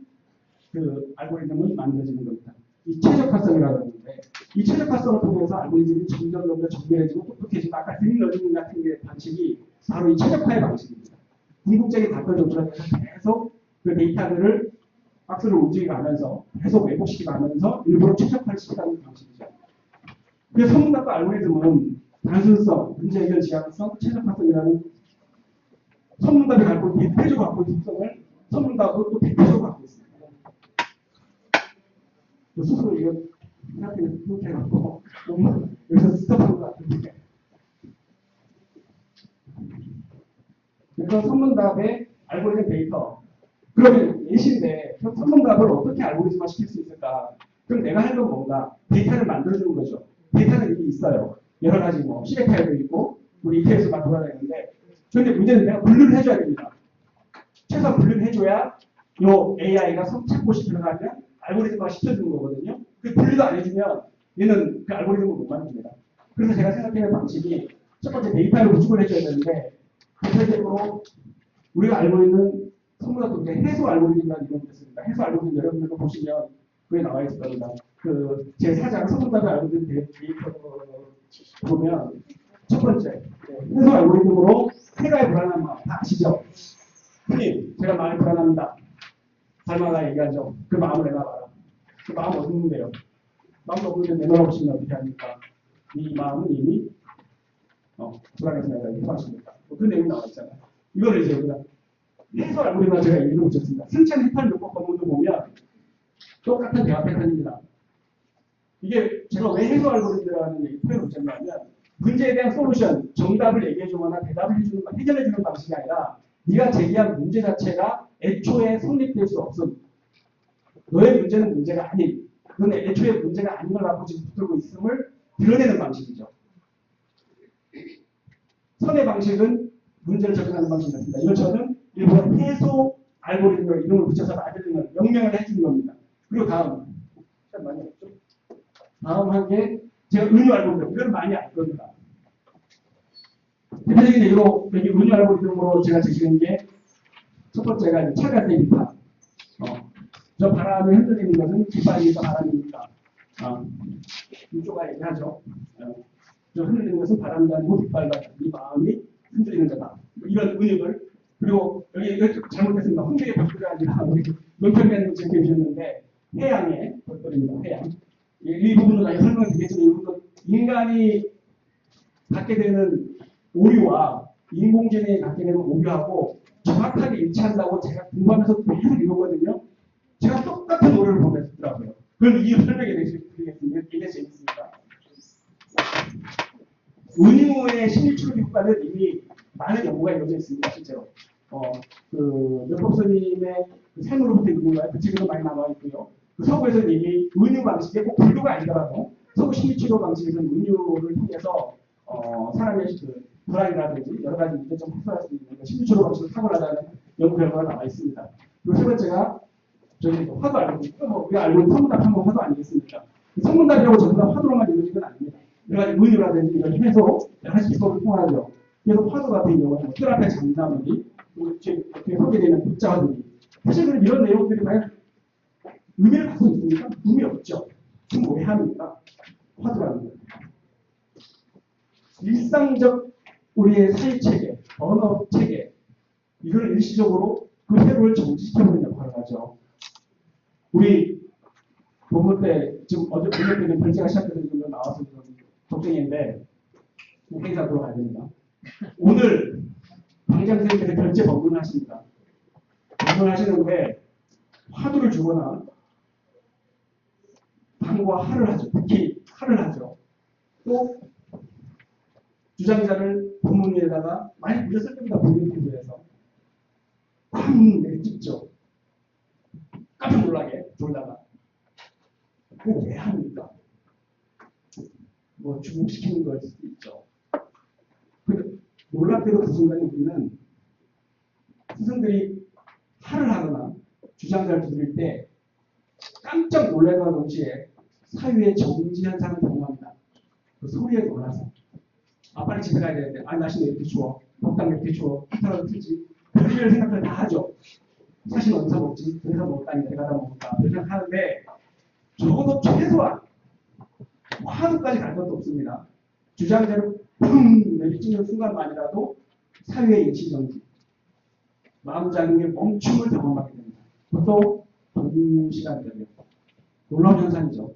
그 알고리즘은 만들어지는 겁니다. 이 최적화성이라고 하는데 이 최적화성을 통해서 알고리즘이 점점 정밀해지고 똑똑해지고 아까 딥러닝 같은 게 방식이 바로 이 최적화의 방식입니다. 궁극적인 답을 조절하면서 계속 그 데이터들을 박스를 움직여가면서 계속 왜곡시키면서 일부러 최적화를 시키는 방식이죠. 그래서 소문답과 알고리즘은 단순성, 문제 해결 지향성, 최적화성이라는 소문답이 갖고 대표적으로 갖고 있는 특성을 소문답도 또 대표적으로 갖고 있습니다. 스스로 이거 생각해갖고 여기서 스톱한 것 같은데 그래서 소문답의 알고리즘 데이터 그러면 예시인데 그럼 소문답을 어떻게 알고리즘화 시킬 수 있을까? 그럼 내가 할 건 뭔가 데이터를 만들어주는 거죠. 데이터는 이미 있어요. 여러 가지 시계 파일도 있고 우리 ETS만 돌아다니는데 그런데 문제는 내가 분류를 해줘야 됩니다. 최소한 분류를 해줘야 요 AI가 찾고시 들어가면 알고리즘화 시켜주는 거거든요. 그 분류도 안 해주면 얘는 그 알고리즘을 못 만듭니다. 그래서 제가 생각하는 방식이 첫 번째 데이터를 구축을 해줘야 되는데 대표적으로 우리가 알고 있는 소문답도 해소 알고리즘이라는 이름이 있습니다. 해소 알고리즘 여러분들도 보시면 그게 나와 있을 겁니다. 그 제 사장 소문답의 알고리즘 데이터 보면 첫 번째 해소 알고리즘으로 해가의 불안한 마음 다 아시죠? 형님 제가 마음이 불안합니다. 닮아가 얘기하죠. 그 마음을 내놔봐라. 그 마음 어디 있는데요? 마음 없는데 내놓으시면 어떻게 합니까? 이 마음은 이미 불안해서 내가 해소하십니까? 그 내용이 나와 있잖아요. 이거를 이제 우리가 해소 알고리즘을 제가 얘기를 붙였습니다. 승찬 해탈 요법 본문도 보면 똑같은 대화 패턴입니다. 이게 제가 왜 해소 알고리즘이라는 얘기 표현을 붙였냐면 문제에 대한 솔루션, 정답을 얘기해주거나 대답을 해주는, 해결해주는 방식이 아니라 네가 제기한 문제 자체가 애초에 성립될 수 없음. 너의 문제는 문제가 아닌, 그건 애초에 문제가 아닌 걸 갖고 지금 붙들고 있음을 드러내는 방식이죠. 선의 방식은 문제를 접근하는 방식이었습니다. 이걸 저는 일부러 해소 알고리즘으로 이름을 붙여서 만들면 명명을 해주는 겁니다. 그리고 다음, 참 많이 없죠? 다음 한 게 제가 은유 알고리즘, 이걸 많이 알 겁니다. 대표적인 예로 여기 은유 알고리즘으로 제가 제시한 게 첫 번째가 차가대 비판. 저 바람이 흔들리는 것은 깃발위에서 바람이니까. 이쪽가 얘기하죠. 저 흔들리는 것은 바람이 아니고 깃발과 이 마음이 흔들리는 거다. 이런 은유를 그리고 여기 잘못했습니다. 홍대의 벌꿀이 아니라 우리 논평면을 제시해 주셨는데 해양의 벌꿀입니다. 해양. 이 부분은 나중에 설명을 드리겠지만 이 부분은 인간이 갖게 되는 오류와 인공지능이 갖게 되는 오류하고 정확하게 일치한다고 제가 공부하면서 계속 이거거든요. 제가 똑같은 오류를 보냈더라고요. 그럼 이유 설명해 드리겠습니다. 굉장히 재밌습니다. 은유의 심리치료 효과는 이미 많은 연구가 이루어져 있습니다. 실제로. 몇법 스님의 삶으로부터 있는 거예요. 그 책에도 많이 나와 있고요. 그 서구에서는 이미 은유 방식에 꼭 불교가 아니더라도 서구 심리치료 방식에서는 은유를 통해서 사람의 그 불안이라든지 여러 가지 문제 좀 해소할 수 있는 심리치료 방식을 탁월하다는 연구 결과가 나와 있습니다. 그리고 세 번째가 저희 화도 알고 우리가 알고 있는 성문답 하면 화도 아니겠습니까? 성문답이라고 전부 다 화도로만 이루어진 건 아닙니다. 여러 가지 은유라든지 이런 해소 여러 가지 기법을 통하죠. 그래서 화도 같은 경우는 뜰 앞에 장나무니 이렇게 소개되는 붙자들이 사실 이런 내용들이 과연 의미를 갖고 있습니까? 의미 없죠. 그럼 왜 합니까? 화두라는 거예요. 일상적 우리의 사회체계, 언어체계 이걸 일시적으로 그 회로를 정지시켜버리는 역할을 하죠. 우리 본문 때 지금 어제 본문 때 결제가 시작되는 정도 나와서 좀 걱정인데 행사 들어가야 됩니다. 오늘 방장 선생님께서 결제 법문을 하십니다. 법문을 하시는데 화두를 주거나 당과 하를 하죠. 특히 하를 하죠. 또 주장자를 본문 위에다가 많이 불렸을 겁니다. 본문 피부에서 꽝 내찍죠. 깜짝 놀라게 졸다가 그거 왜 합니까? 뭐 중국시키는 걸 수도 있죠. 근데 놀랍게도 그 순간에 우리는 스승들이 화를 하거나 주장자를 두드릴 때 깜짝 놀랄과 동시에 사유의 정지 현상을 경험합니다. 그 소리에 놀라서. 아, 빨리 집에 가야 되는데, 아, 날씨 왜 이렇게 추워? 덥다 왜 이렇게 추워? 히터라도 틀지? 별의별 생각을 다 하죠. 사실 어디서 먹지? 그래서 먹다니 내가 다 먹을까? 그런 생각 하는데, 적어도 최소한 화두까지 갈 것도 없습니다. 주장자를 쿵! 내리치는 순간만이라도 사유의 일치정지, 마음작용의 멈춤을 경험하게 됩니다. 그것도 동시간대로 놀라운 현상이죠.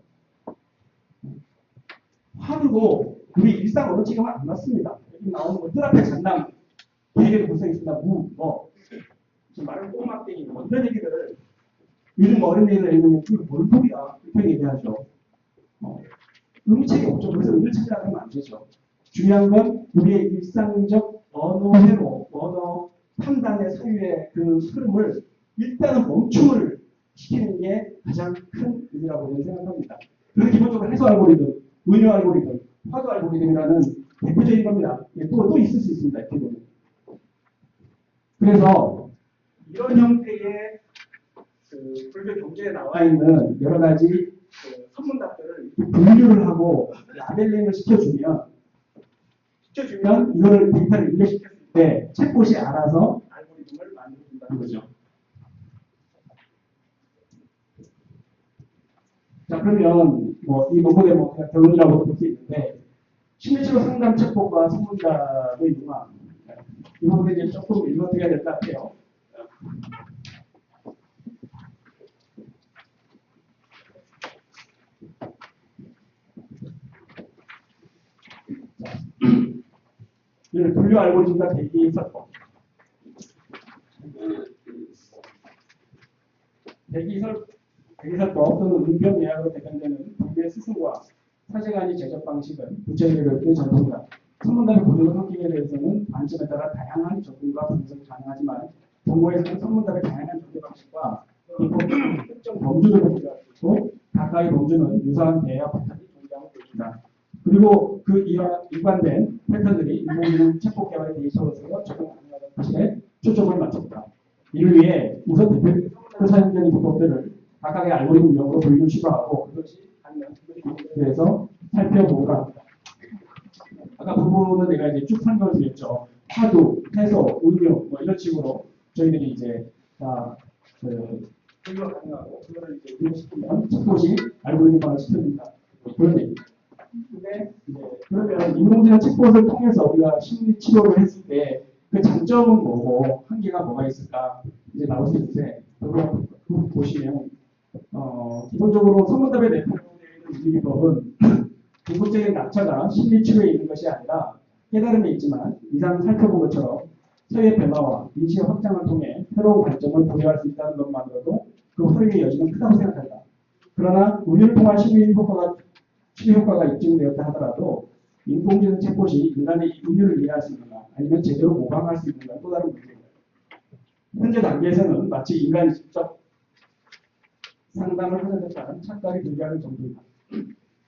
화두도 우리 일상 어느 지금 안 맞습니다. 여기 나오는 거, 뜰 앞에 잔당, 되게 구성이 있습니다. 지금 말은 꼬막대기, 이런 얘기들을 요즘 어린이들 얘기하면 그게 뭔 소리야? 이렇게 얘기하죠. 의미책이 없죠. 그래서 의미를 찾으라고 하면 안 되죠. 중요한 건 우리의 일상적 언어회로, 언어 판단의 사유의 그 흐름을 일단은 멈춤을 시키는 게 가장 큰 의미라고 저는 생각합니다. 그래서 기본적으로 해소 알고리즘, 은유 알고리즘, 화두 알고리즘이라는 대표적인 겁니다. 또 있을 수 있습니다. 이렇게 보면. 그래서 이런 형태의 그 불교 경제에 나와 있는 여러 가지 그 선문답들을 분류를 하고 라벨링을 시켜주면 이거를 데이터를 입력시켰을 때 챗봇이 알아서 알고리즘을 만들어준다는 거죠. 자, 그러면 이 논문의 그냥 결론이라고 볼 수 있는데 심리치료 상담 챗봇과 선문답의 융합, 이 부분에 이제 조금 읽어드려야 될 것 같아요. 이를 분류 알고리즘과 대기설법. 대기설법 또는 응변 예약으로 대변되는 분류의 스승과 사제간의 제작 방식은 부처교육의 전통이다. 선문답의 구조 성격에 대해서는 관점에 따라 다양한 접근과 분석이 가능하지만 정보에서는 선문답의 다양한 전개 방식과 특정 범주를 분류할 수 있고 각각의 범주는 유사한 대화 패턴이 존재하고 있습니다. 그리고 그 일관된 패턴들이 인공지능 챗봇 개발의 데이터로서 적용 가능하다는 것에 초점을 맞췄다. 이를 위해 우선 대표적인 선문답에 사용되는 기법들을 각각의 알고리즘 유형으로 분류 시도하고 그것이 가능한 기법에 대해서 살펴보고자 합니다. 아까 부분은 내가 이제 쭉 설명을 드렸죠. 화두, 해소, 운용 이런 식으로 저희들이 이제 분류가 가능하고 그거를 이제 운용시키면 챗봇이 알고리즘화를 시켜줍니다. 그런 얘기. 근데 그러면 인공지능 챗봇을 통해서 우리가 심리 치료를 했을 때 그 장점은 뭐고 한계가 뭐가 있을까 이제 나올 수 있는데 그거 보시면 기본적으로 선문답에 내포되어 있는 유기법은 궁극적인 낙차가 심리 치료에 있는 것이 아니라 깨달음에 있지만 이상 살펴본 것처럼 서의 변화와 인식의 확장을 통해 새로운 관점을 부여할 수 있다는 것만으로도 그 흐름의 여지는 크다고 생각한다. 그러나 운을 통한 심리 효과가 입증되었다 하더라도 인공지능 챗봇이 인간의 운율을 이해할 수 있는가 아니면 제대로 모방할 수 있는가 또 다른 문제입니다. 현재 단계에서는 마치 인간이 직접 상담을 하는 착각이 존재하는 정도입니다.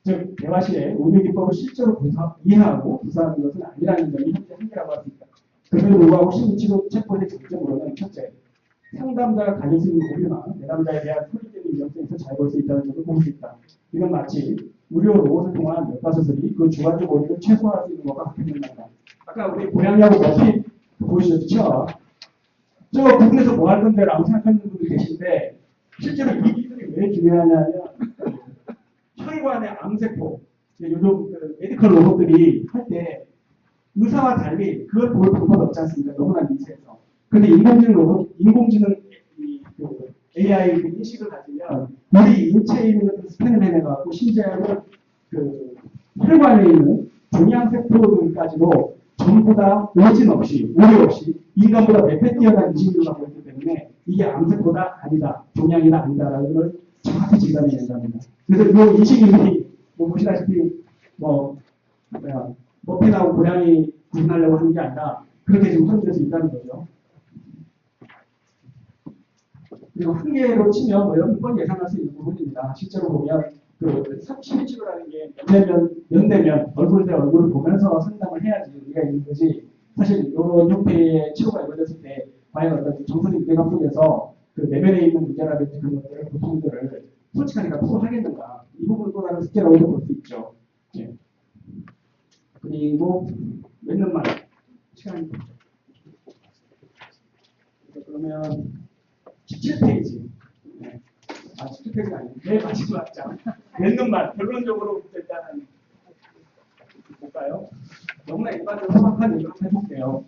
즉 대화 시에 운유 기법을 실제로 이해하고 구사하는 것은 아니라는 점이 현재 한계라고 할 수 있다. 그럼에도 불구하고 심리치료 챗봇의 장점으로는 첫째, 상담자가 가질 수 있는 오류나 내담자에 대한 소리적인 위험성에서 잘 볼 수 있다는 점을 볼 수 있다. 이건 마치 무료 로봇을 통한 뇌과수술이 그 주관적 오류를 최소화할 수 있는 것과 같은 맥락이다. 아까 우리 고양이하고 머피 보이셨죠? 저 부분에서 뭐 할 건데 라고 생각하는 분들이 계신데 실제로 이 기술이 왜 중요하냐면 혈관의 암세포 요즘 메디컬 로봇들이 할 때 의사와 달리 그걸 볼 방법이 없지 않습니까? 너무나 미세해서. 근데 인공지능 AI 인식을 가지면 우리 인체에 있는 것들 스캔을 해내갖고 심지어는 그 혈관에 있는 종양세포들까지도 전부 다 오진 없이, 오류 없이 인간보다 몇 배 뛰어난 인식을 하고 있기 때문에 이게 암세포다 아니다, 종양이다 아니다라는 걸 정확히 진단해낸답니다. 그래서 이 인식이 보시다시피 머피나고 고양이 구분하려고 하는 게 아니라 그렇게 지금 활용될 수 있다는 거죠. 그리고 한계로 치면 여러분 예상할 수 있는 부분입니다. 실제로 보면 그 31치료라는 게 연대면 얼굴 대 얼굴을 보면서 상담을 해야지 의미가 있는 거지. 사실 이런 형태의 치료가 이루어졌을 때 과연 어떤 정서적 유대감 속에서 그 내면에 있는 문제라든지 그런 것들을 고통들을 솔직하게 다 토로하겠는가. 이 부분은 또 다른 숙제라고 볼 수 있죠. 예. 그리고 맺는 말 시간이 그러면 17페이지. 네. 17페이지가 아니고 제일 마지막 장. 맺는 말 결론적으로 일단 볼까요? 너무나 일반적으로 소박한 얘기를 해볼게요.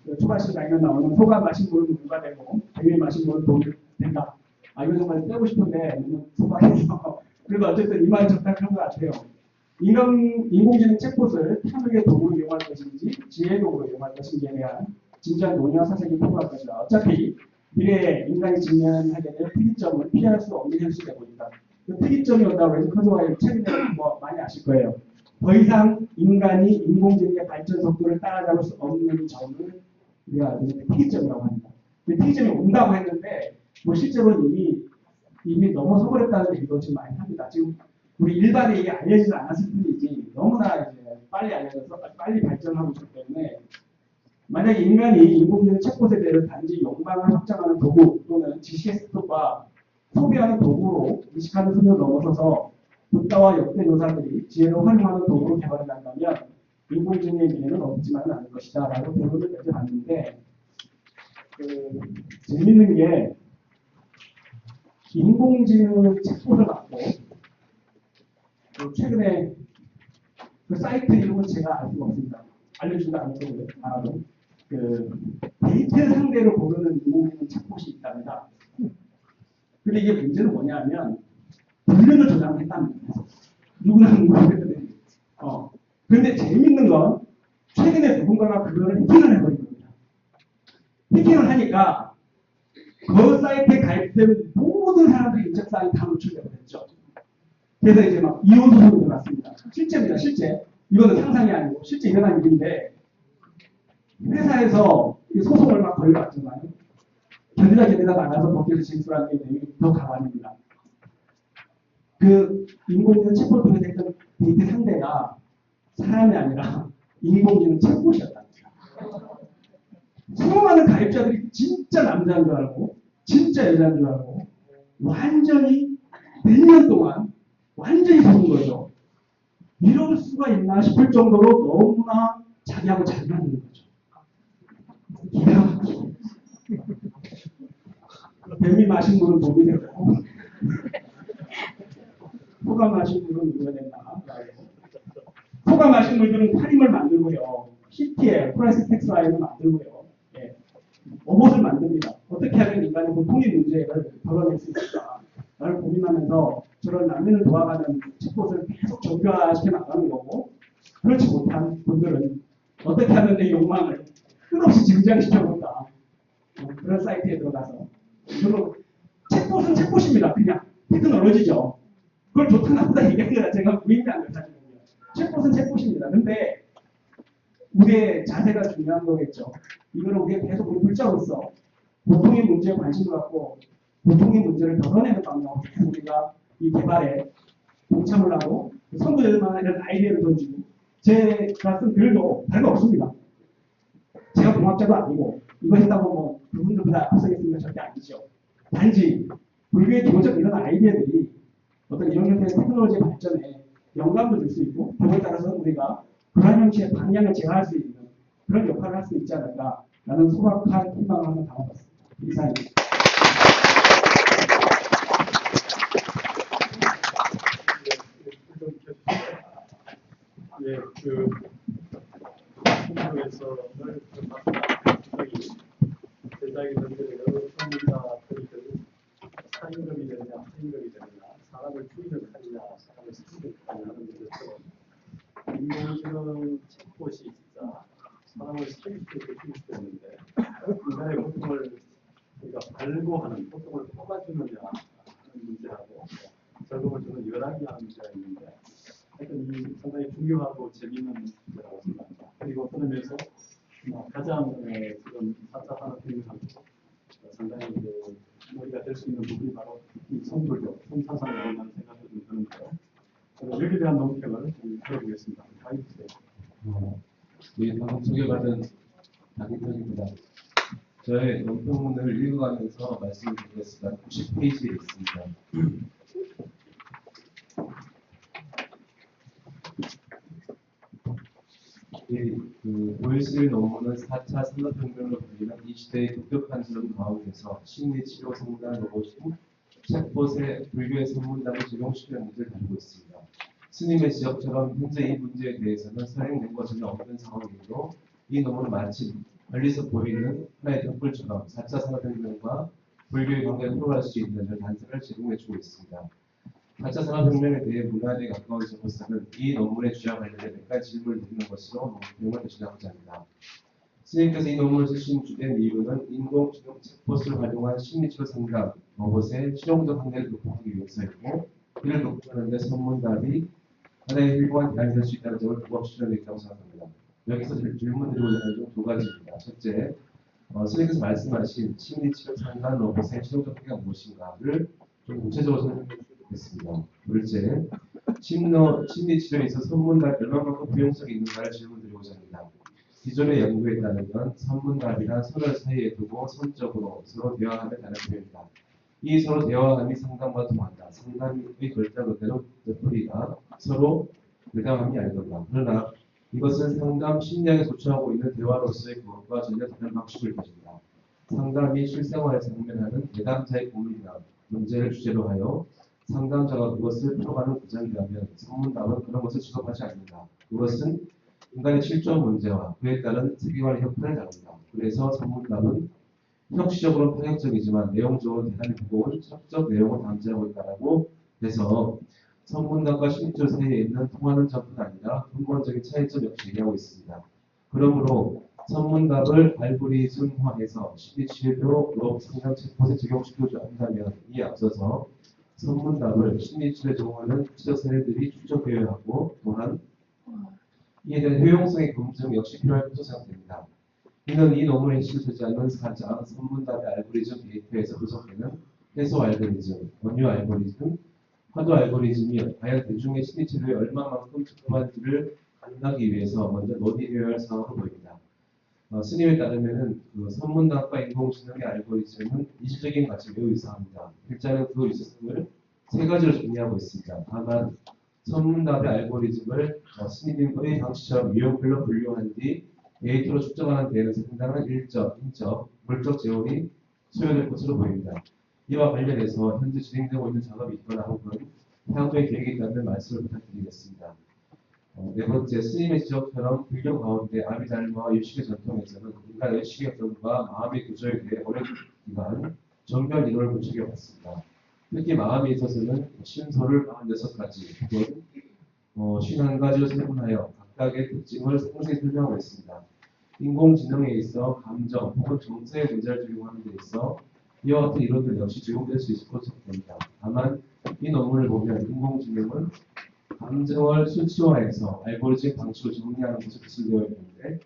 그 초반시 장면 나오는 소가 마신 물은 물가 되고 백이 마신 물은 돈이 된다. 이거 정말 빼고 싶은데 너무 소박해서 그래도 어쨌든 이 말이 적당한 것 같아요. 인공지능 챗봇을 탐욕의 도구로 이용할 것인지 지혜의 도구로 이용할 것인지에 대한 진지한 논의와 사색이 필요할 것이다. 어차피 미래에 인간이 직면하게 될 특이점을 피할 수 없는 현실이 되고 있다. 그 특이점이 온다고 해서 커져와요. 최근에 뭐 많이 아실 거예요. 더 이상 인간이 인공지능의 발전 속도를 따라잡을 수 없는 점을 우리가 특이점이라고 합니다. 특이점이 온다고 했는데 뭐 실제로 이미 넘어서 버렸다는 얘기도 지금 많이 합니다. 지금 우리 일반에 이게 알려지지 않았을 뿐이지 너무나 이제 빨리 알려져서 빨리 발전하고 있기 때문에 만약에 인간이 인공지능 챗봇에 대해 단지 욕망을 확장하는 도구 또는 지식의 습득과 소비하는 도구로 인식하는 수준을 넘어서서 부다와 역대 묘사들이 지혜를 활용하는 도구로 개발을 한다면 인공지능의 미래는 없지만은 않을 것이다 라고 대부분 내려봤는데 재밌는 게 인공지능 챗봇을 갖고 최근에 그 사이트 이름은 제가 알 수가 없습니다. 알려준다 안 했거든요. 알아도 그 데이트 상대로 고르는 인공지능 챗봇이 있답니다. 근데 이게 문제는 뭐냐면 분량을 저장했답니다. 누구나 모르겠는데. 그런데 재밌는 건 최근에 누군가가 그거를 해킹을 해버린 겁니다. 해킹을 하니까 그 사이트에 가입된 모든 사람들이 인적 사항이 다 노출되고 됐죠. 그래서 이제 막 이혼 소송이 일어났습니다. 실제입니다. 실제. 이거는 상상이 아니고 실제 일어난 일인데 회사에서 소송을 막 걸려왔지만 견디다 나가서 법규에서 진술하는 게 내용이 더 가관입니다. 그 인공지능 챗봇 통해서 했던 데이트 상대가 사람이 아니라 인공지능 챗봇이었답니다. 수많은 가입자들이 진짜 남자인 줄 알고 진짜 여자인 줄 알고 완전히 몇 년 동안 완전히 속은 거죠. 이럴 수가 있나 싶을 정도로 너무나 자기하고 잘 맞는 거죠. 기가 막히게. 뱀이 마신 물은 독이 되고 소가 마신 물은 누가 됐나. 소가 마신 물들은 카림을 만들고요. CTL, 프라이스텍스라인을 만들고요. 예. 로봇을 만듭니다. 어떻게 하면 인간이 보통의 문제를 덜어낼 수 있을까? 나를 고민하면서 저런 남편을 도와가는 챗봇을 계속 정교화시켜 나가는 거고 그렇지 못한 분들은 어떻게 하면 내 욕망을 끝없이 증장시켜볼까? 그런 사이트에 들어가서 저는 챗봇은 챗봇입니다. 그냥 테크놀로지죠. 그걸 좋다 나쁘다 얘기하는 거 자체가 무의미한 거예요. 사실은요. 챗봇은 챗봇입니다. 근데 우리의 자세가 중요한 거겠죠. 이거는 우리가 계속 우리 불자로서 보통의 문제에 관심을 갖고 보통의 문제를 덜어내는 방향으로 계속 우리가 이 개발에 동참을 하고 선구될 만한 이런 아이디어를 던지고 제가 쓴 글도 별거 없습니다. 제가 공학자도 아니고 이거 했다고 뭐 그분들보다 앞서겠습니다. 절대 아니죠. 단지 불교의 기본적 이런 아이디어들이 어떤 이런 형태의 테크놀로지 발전에 영감도 줄 수 있고 그거에 따라서 우리가 그러한 형식의 방향을 제어할 수 있는 그런 역할을 할 수 있지 않을까라는 소박한 희망을 한번 담아봤습니다. 이상입니다.
예, 그 공부에서 늘 제작이 되는데 여러 전문가들이 사인급이 되느냐 하인급이 되느냐 사람을 추격하느냐 사람을 스치격하느냐 하는 문제처럼 인공지능 챗봇이 진짜 사람을 스치격시킬 수 있는데 인간의 고통을 우리가 발고하는 고통을 뽑아주느냐 하는 문제하고 적응을 주는 열악이라는 문제가 있는데 하여튼 이 상당히 중요하고 재미있는 문제라고 생각합니다. 그리고 어떤 의미에서 가장 지금 4차 산업혁명하고 상당히 머리가 될 수 있는 부분이 바로 이 선불교, 선사상이라는 생각도 좀 드는데요. 여기에 대한 논평을 좀 들어보겠습니다. 가입주세요.
예, 방금 소개받은 박인평입니다. 저의 논평문을 읽어가면서 말씀을 드리겠습니다. 90페이지에 있습니다. 보일실 논문은 4차 산업혁명으로 불리는 이 시대의 급격한 흐름 가운데서 심리치료 상담 로봇이 챗봇의 불교의 선문담을 적용시키는 문제를 다루고 있습니다. 스님의 지적처럼 현재 이 문제에 대해서는 선행 연구가 전혀 없는 상황이므로 이 논문은 마치 멀리서 보이는 하나의 등불처럼 4차 산업혁명과 불교의 관계를 풀어갈 수 있는 단서를 제공해주고 있습니다. 4차 산업혁명에 대해 문화에 가까운 저로서는 이 논문의 주장 관련된 몇 가지 질문을 드리는 것으로 논문을 진행하고자 합니다. 스님께서 이 논문을 쓰신 주된 이유는 인공지능 챗봇을 활용한 심리치료 상담, 로봇의 실용적 한계를 극복하기 위해서이고, 이를 극복하는 데 선문답이 하나의 훌륭한 대안이 될 수 있다는 점을 부각 실현되어 있다고 생각합니다. 여기서 질문드리고자 하는 점 두 가지입니다. 첫째, 스님께서 말씀하신 심리치료 상담 로봇의 실용적 한계가 무엇인가를 좀 구체적으로 설명해 주시면 좋겠습니다. 둘째, 심리치료에 있어 선문답이 얼마만큼 부용성이 있는가를 질문드리고자 합니다. 기존의 연구에 따르면 선문답이란 선을 사이에 두고 선적으로 서로 대화하며 다른 표현이다. 이 서로 대화함이 상담과 통한다. 상담의 결정은 되풀이가 서로 대담함이 아니던가. 그러나 이것은 상담 심리학에 조처하고 있는 대화로서의 그것과 전혀 다른 방식을 가진다. 상담이 실생활에서 당면하는 대담자의 고민이나 문제를 주제로 하여 상담자가 그것을 풀어가는 과정이라면 선문답은 그런 것을 취급하지 않는다. 그것은 인간의 실존 문제와 그에 따른 세계관의 혁판을 다룬다. 그래서 선문답은 형식적으로는 파격적이지만 내용적으로 대단히 무거운 철학적 내용을 담지하고 있다라고 해서 선문답과 심리치료 사이에 있는 통하는 점뿐 아니라 근본적인 차이점 역시 얘기하고 있습니다. 그러므로 선문답을 알고리즘화해서 심리치료로 상담 챗봇에 적용시켜주려 한다면 이에 앞서서 선문답을 심리치료에 적용하는 구체적 사례들이 추적되어야 하고 또한 이에 대한 효용성의 검증 역시 필요할 것으로 생각됩니다. 이는 이 논문에 실시되지 않는 4장 선문답의 알고리즘 데이터에서 분석되는 해소 알고리즘, 원유 알고리즘, 화두 알고리즘이 과연 대중의 심리치료에 얼마만큼 적합한지를 판단하기 위해서 먼저 논의되어야 할 사항으로 보입니다. 스님에 따르면 선문답과 인공지능의 알고리즘은 이질적인 가치가 매우 유사합니다. 필자는 그 유사성을 세 가지로 정리하고 있습니다. 다만 선문답의 알고리즘을 스님의 방식처럼 유형별로 분류한 뒤 데이터로 측정하는 데에는 상당한 인적, 물적 재원이 소요될 것으로 보입니다. 이와 관련해서 현재 진행되고 있는 작업이 있거나 혹은 향후에 계획이 있다는 말씀을 부탁드리겠습니다. 네 번째, 스님의 지적처럼 불교 가운데 아비달마와 유식의 전통에서는 인간의 의식의 경과 마음의 구조에 대해 오랜 기간 정교한 이론을 구축해 왔습니다. 특히 마음에 있어서는 신소를 46가지 혹은 51가지로 세분하여 각각의 특징을 상세히 설명하고 있습니다. 인공지능에 있어 감정 혹은 정서의 문제를 적용하는 데 있어 이와 같은 이론들 역시 적용될 수 있을 것으로 보입니다. 다만 이 논문을 보면 인공지능은 감정을 수치화해서 알고리즘 방식으로 정리하는 것으로 기술되어 있는데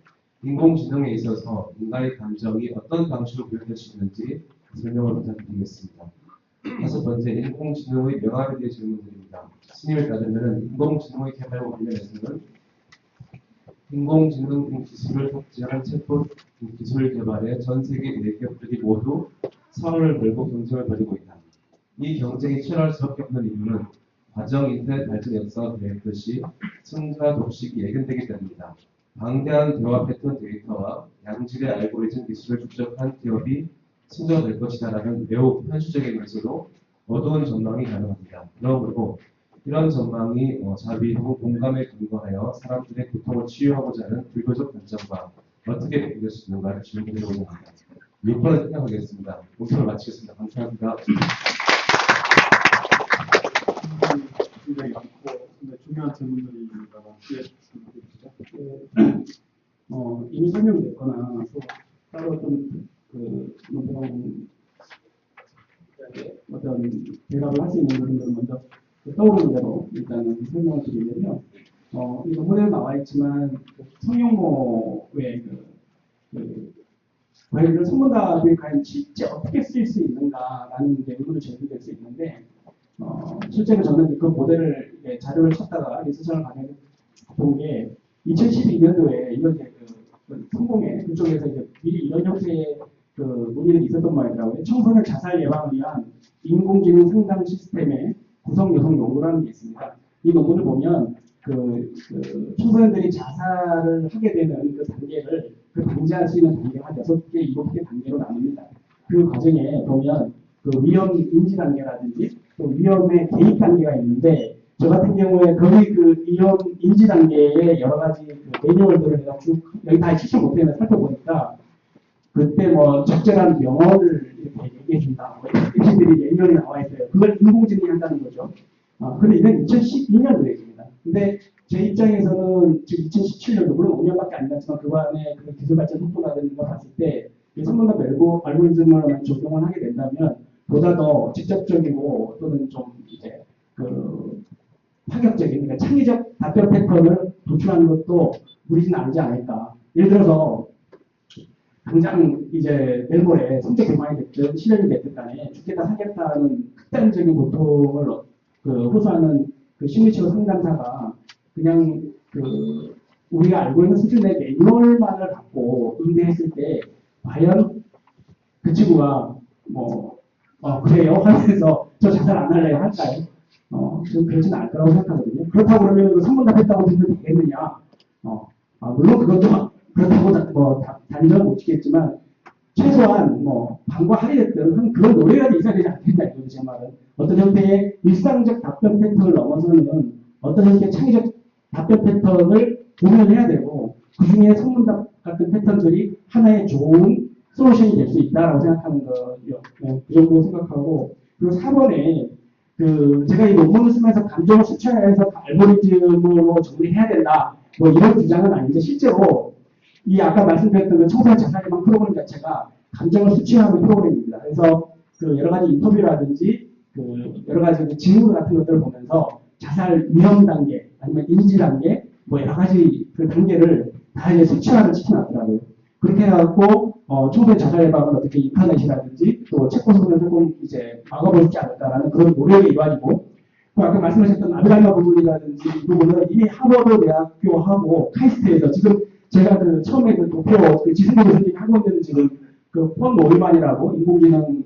인공지능에 있어서 인간의 감정이 어떤 방식으로 표현될 수 있는지 설명을 부탁드리겠습니다. 다섯 번째, 인공지능의 명암에 대해 질문드립니다. 스님에 따르면 인공지능의 개발과 관련해서는 인공지능 기술을 탑재한 챗봇 기술 개발에 전 세계 대기업들이 모두 사활을 걸고 경쟁을 벌이고 있다. 이 경쟁이 치열할 수밖에 없는 이유는 과정 인터넷 발전 역사가 그랬듯이 승자 독식이 예견되기 때문이다. 방대한 대화 패턴 데이터와 양질의 알고리즘 기술을 축적한 기업이 승자될 것이다라는 매우 현실적이면서도 어두운 전망이 가능합니다. 그러므로 이런 전망이 자비 혹은 공감에 근거하여 사람들의 고통을 치유하고자 하는 불교적 관점과 어떻게 비교될 수 있는가를 질문드리고자 합니다. 6번을 생각하겠습니다. 논평을 마치겠습니다. 감사합니다.
굉장히 많고 중요한 질문들입니다. 이미 설명됐거나 또 따로 어떤 대답을 할 수 있는 부분들은 먼저 떠오르는 대로 일단은 설명을 드리면요. 이 논문에 나와 있지만 성용모의
이런 선문답이 과연 실제 어떻게 쓰일 수 있는가라는 이제 의문을 제기될 수 있는데, 실제로 저는 그 모델을 자료를 찾다가 리서치를 가면 본 게 2012년도에 이런 성공회 그쪽에서 이제 미리 이런 형태의 그 논의가 있었던 모양이더라고요. 청소년 자살 예방을 위한 인공지능 상담 시스템의 구성 요소 연구라는 게 있습니다. 이 논문을 보면 청소년들이 자살을 하게 되는 그 단계를 방지할 수 있는 단계가 한 6개, 7개 단계로 나눕니다. 그 과정에 보면 그 위험 인지 단계라든지 또 위험의 개입 단계가 있는데, 저 같은 경우에 거의 그 위험 인지 단계에 여러 가지 그 매뉴얼들을 내가 쭉 여기 다 치지 못했는데 살펴보니까 그때 뭐 적절한 명언을 이렇게 얘기해 준다. 이런 들이 매뉴얼이 나와 있어요. 그걸 인공지능이 한다는 거죠. 근데 이건 2012년도 얘기입니다. 근데 제 입장에서는 지금 2017년도, 물론 5년밖에 안 지났지만 그간의 그 기술 발전 속도라든지 걸 봤을 때 선문답 알고리즘을 적용을 하게 된다면 보다 더 직접적이고 또는 좀 이제 그 파격적인, 그러니까 창의적 답변 패턴을 도출하는 것도 무리진 않지 않을까. 예를 들어서 당장 이제 내일 모레 성적 교만이 됐든 실현이 됐든 간에 죽겠다 살겠다는 극단적인 고통을 호소하는 그 심리치료 상담사가 그냥 우리가 알고 있는 수준의 매뉴얼만을 갖고 응대했을 때 과연 그 친구가 그래요 하면서 저 자살 안 할래요 할까요? 좀 그러지는 않을 거라고 생각하거든요. 그렇다고 그러면 그 선문답했다고 들으면 되겠느냐? 물론 그것도 그렇다고 단정은 못 지겠지만 최소한 방과 할이 됐든 그런 노래라도 있어야 되지 않겠나 이거죠. 제 말은 어떤 형태의 일상적 답변 패턴을 넘어서는 어떤 형태의 창의적 답변 패턴을 고민해야 되고, 그 중에 선문답 같은 패턴들이 하나의 좋은 솔루션이 될 수 있다라고 생각하는 거예요. 네, 그 정도 생각하고, 그리고 4번에 제가 이 논문을 쓰면서 감정을 수치해서 알고리즘으로 정리해야 된다. 이런 주장은 아닌데, 실제로 이 아까 말씀드렸던 그 청소년 자살 예방 프로그램 자체가 감정을 수치하는 프로그램입니다. 그래서 여러 가지 인터뷰라든지 여러 가지 질문 같은 것들을 보면서 자살 위험 단계 아니면 인지 단계 여러 가지 그 단계를 다 이제 수치화를 시켜놨더라고요. 그렇게 해갖고 청소년 자살 예방은 어떻게 인터넷이라든지 또 책 보시면 조금 이제 막아볼 수 있지 않을까라는 그런 노력의 일환이고, 아까 말씀하셨던 아브라함 부분이라든지 이 부분은 이미 하버드 대학교하고 카이스트에서 지금 제가 처음에 도쿄 지승고 교수님이 하고 있는 지금 폰 노이만이라고 인공지능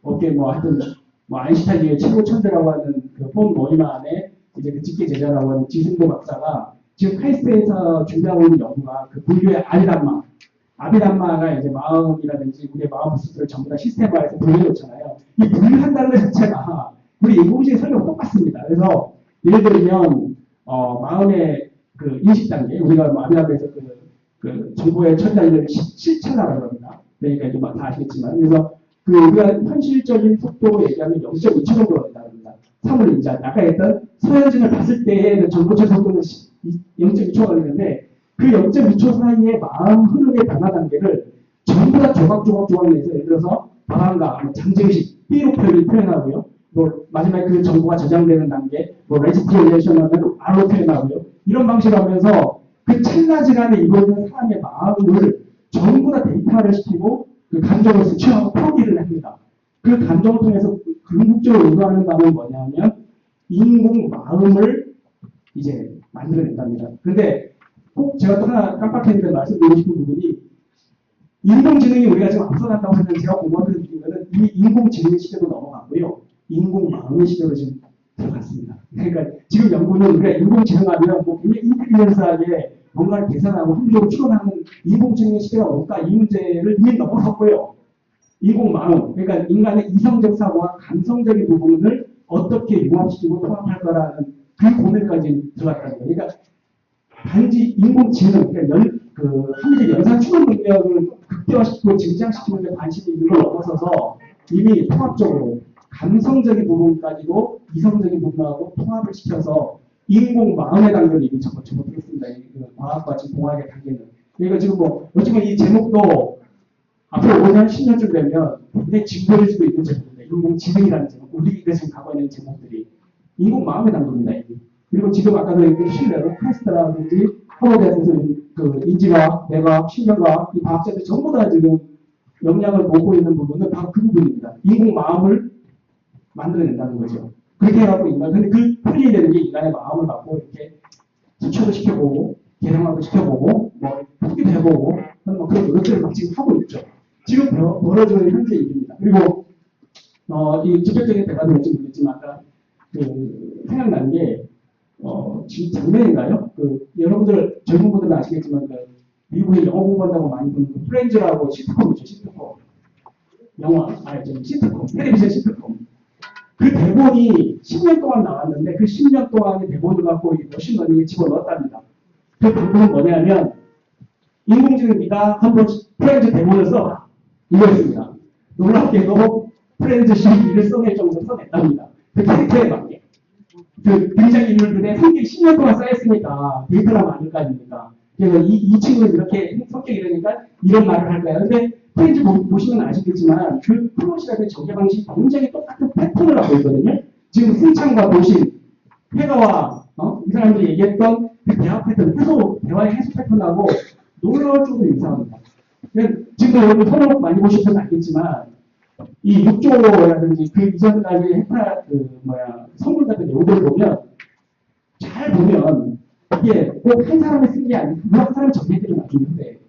업계 하여튼 아인슈타인의 최고 천재라고 하는 폰 노이만의 이제 직계 제자라고 하는 지승고 박사가 지금 카이스트에서 준비하고 있는 연구가 불교의 아비담마가 이제 마음이라든지 우리의 마음 부스들을 전부 다 시스템화해서 분류해놓잖아요. 이 분류한다는 것 자체가 우리 인공지능 설명 똑같습니다. 그래서 예를 들면 마음의 인식 단계, 우리가 아비담마에서 정보의 처리 단계를 실천하라고 합니다. 그러니까 이제 다 아시겠지만, 그래서 우리가 현실적인 속도로 얘기하면 0.2초 정도가 된다고 합니다. 사물 인자, 아까 했던 서현진을 봤을 때의 정보 처리 속도는 0.2초가 되는데 그 0.2초 사이의 마음 흐름의 변화 단계를 전부 다 조각조각 내서, 예를 들어서 방황과 잠재의식, B로 표현하고요. 마지막에 그 정보가 저장되는 단계, 레지스트레이션 하면 R로 표현하고요. 이런 방식으로 하면서 그 찰나지간에 이루어지는 사람의 마음을 전부 다 데이터를 시키고 그 감정을 수치하고 표기를 합니다. 그 감정을 통해서 궁극적으로 요구하는 바는 뭐냐면 인공 마음을 이제 만들어낸답니다. 그런데 꼭 제가 또 하나 깜빡했는데 말씀드리고 싶은 부분이, 인공지능이 우리가 지금 앞서간다고 하면 제가 공부하면서 느낀 거는 이미 인공지능의 시대로 넘어갔고요. 인공 마음의 시대로 지금 들어갔습니다. 그러니까 지금 연구는 우리가 인공지능하면 굉장히 인텔리전스하게 뭔가를 계산하고 합리적으로 추론하는 인공지능의 시대가 올까, 이 문제를 이미 넘어섰고요. 인공 마음, 그러니까 인간의 이성적 사고와 감성적인 부분을 어떻게 융합시키고 통합할 거라는 그 고민까지 들어갔다는 거예요. 그러니까 단지 인공지능, 그러니까 합리적 연산 추론 능력을 극대화시키고 증장시키는 데 관심이 있는 걸 넘어서서 이미 통합적으로 감성적인 부분까지도 이성적인 부분하고 통합을 시켜서 인공 마음의 단계를 이미 접어들겠습니다. 과학과 지금 공학의 단계는. 그러니까 지금 어쩌면 이 제목도 앞으로 5년, 10년쯤 되면 굉장히 진보일 수도 있는 제목입니다. 인공지능이라는 제목, 우리가 지금 가고 있는 제목들이 인공 마음의 단계입니다. 그리고 지금 아까도 얘기한 실내로 카이스트라든지 하버드에서 인지과학, 뇌과학, 신경과학 이 과학자들 전부 다 지금 영향을 보고 있는 부분은 바로 그 부분입니다. 인공 마음을 만들어낸다는 거죠. 그렇게 해갖고 근데 그 훈련이라는 게 인간의 마음을 갖고 이렇게 수출도 시켜보고, 개량화도 시켜보고, 뭐, 푸기도 해보고, 뭐 그런 노력들을 막 지금 하고 있죠. 지금 벌어지는 현재 일입니다. 그리고, 이 직접적인 대답은 될지 모르겠지만, 아까, 생각나는 게, 지금 작년인가요? 여러분들, 젊은 분들은 아시겠지만, 미국에 영어 공부한다고 많이 보는 프렌즈라고 시트콤 있죠, 시트콤. 영화, 시트콤, 텔레비전 시트콤. 그 대본이 10년 동안 나왔는데 그 10년 동안의 대본을 갖고 머신러닝에 집어넣었답니다. 그 방법은 뭐냐면 인공지능 네가 한번 프렌즈 대본을 써봐. 이거였습니다. 놀랍게도 프렌즈 12를 써낼 정도로 써냈답니다. 그 캐릭터에 맞게. 그 등장 인물들의 성격이 10년 동안 쌓였으니까 데이터가 많을 거 아닙니까? 그래서 이 친구는 이렇게 성격이 이러니까 이런 말을 할 거야. 근데 프렌즈 보시면 아시겠지만 그 플롯이라든지 전개 방식이 굉장히 똑같은 패턴을 하고 있거든요. 지금 승창과 도심, 회가와 이 사람들이 얘기했던 그 대화 패턴, 대화의 해소 패턴하고 놀라울 정도로 유사합니다. 지금도 여러분 서로 많이 보시면 알겠지만 이 6조라든지 그 이전까지 선물같은 내용들을 보면 잘 보면 이게 꼭 한 사람이 쓴 게 아니고 한 사람이 정리해드린 나중인데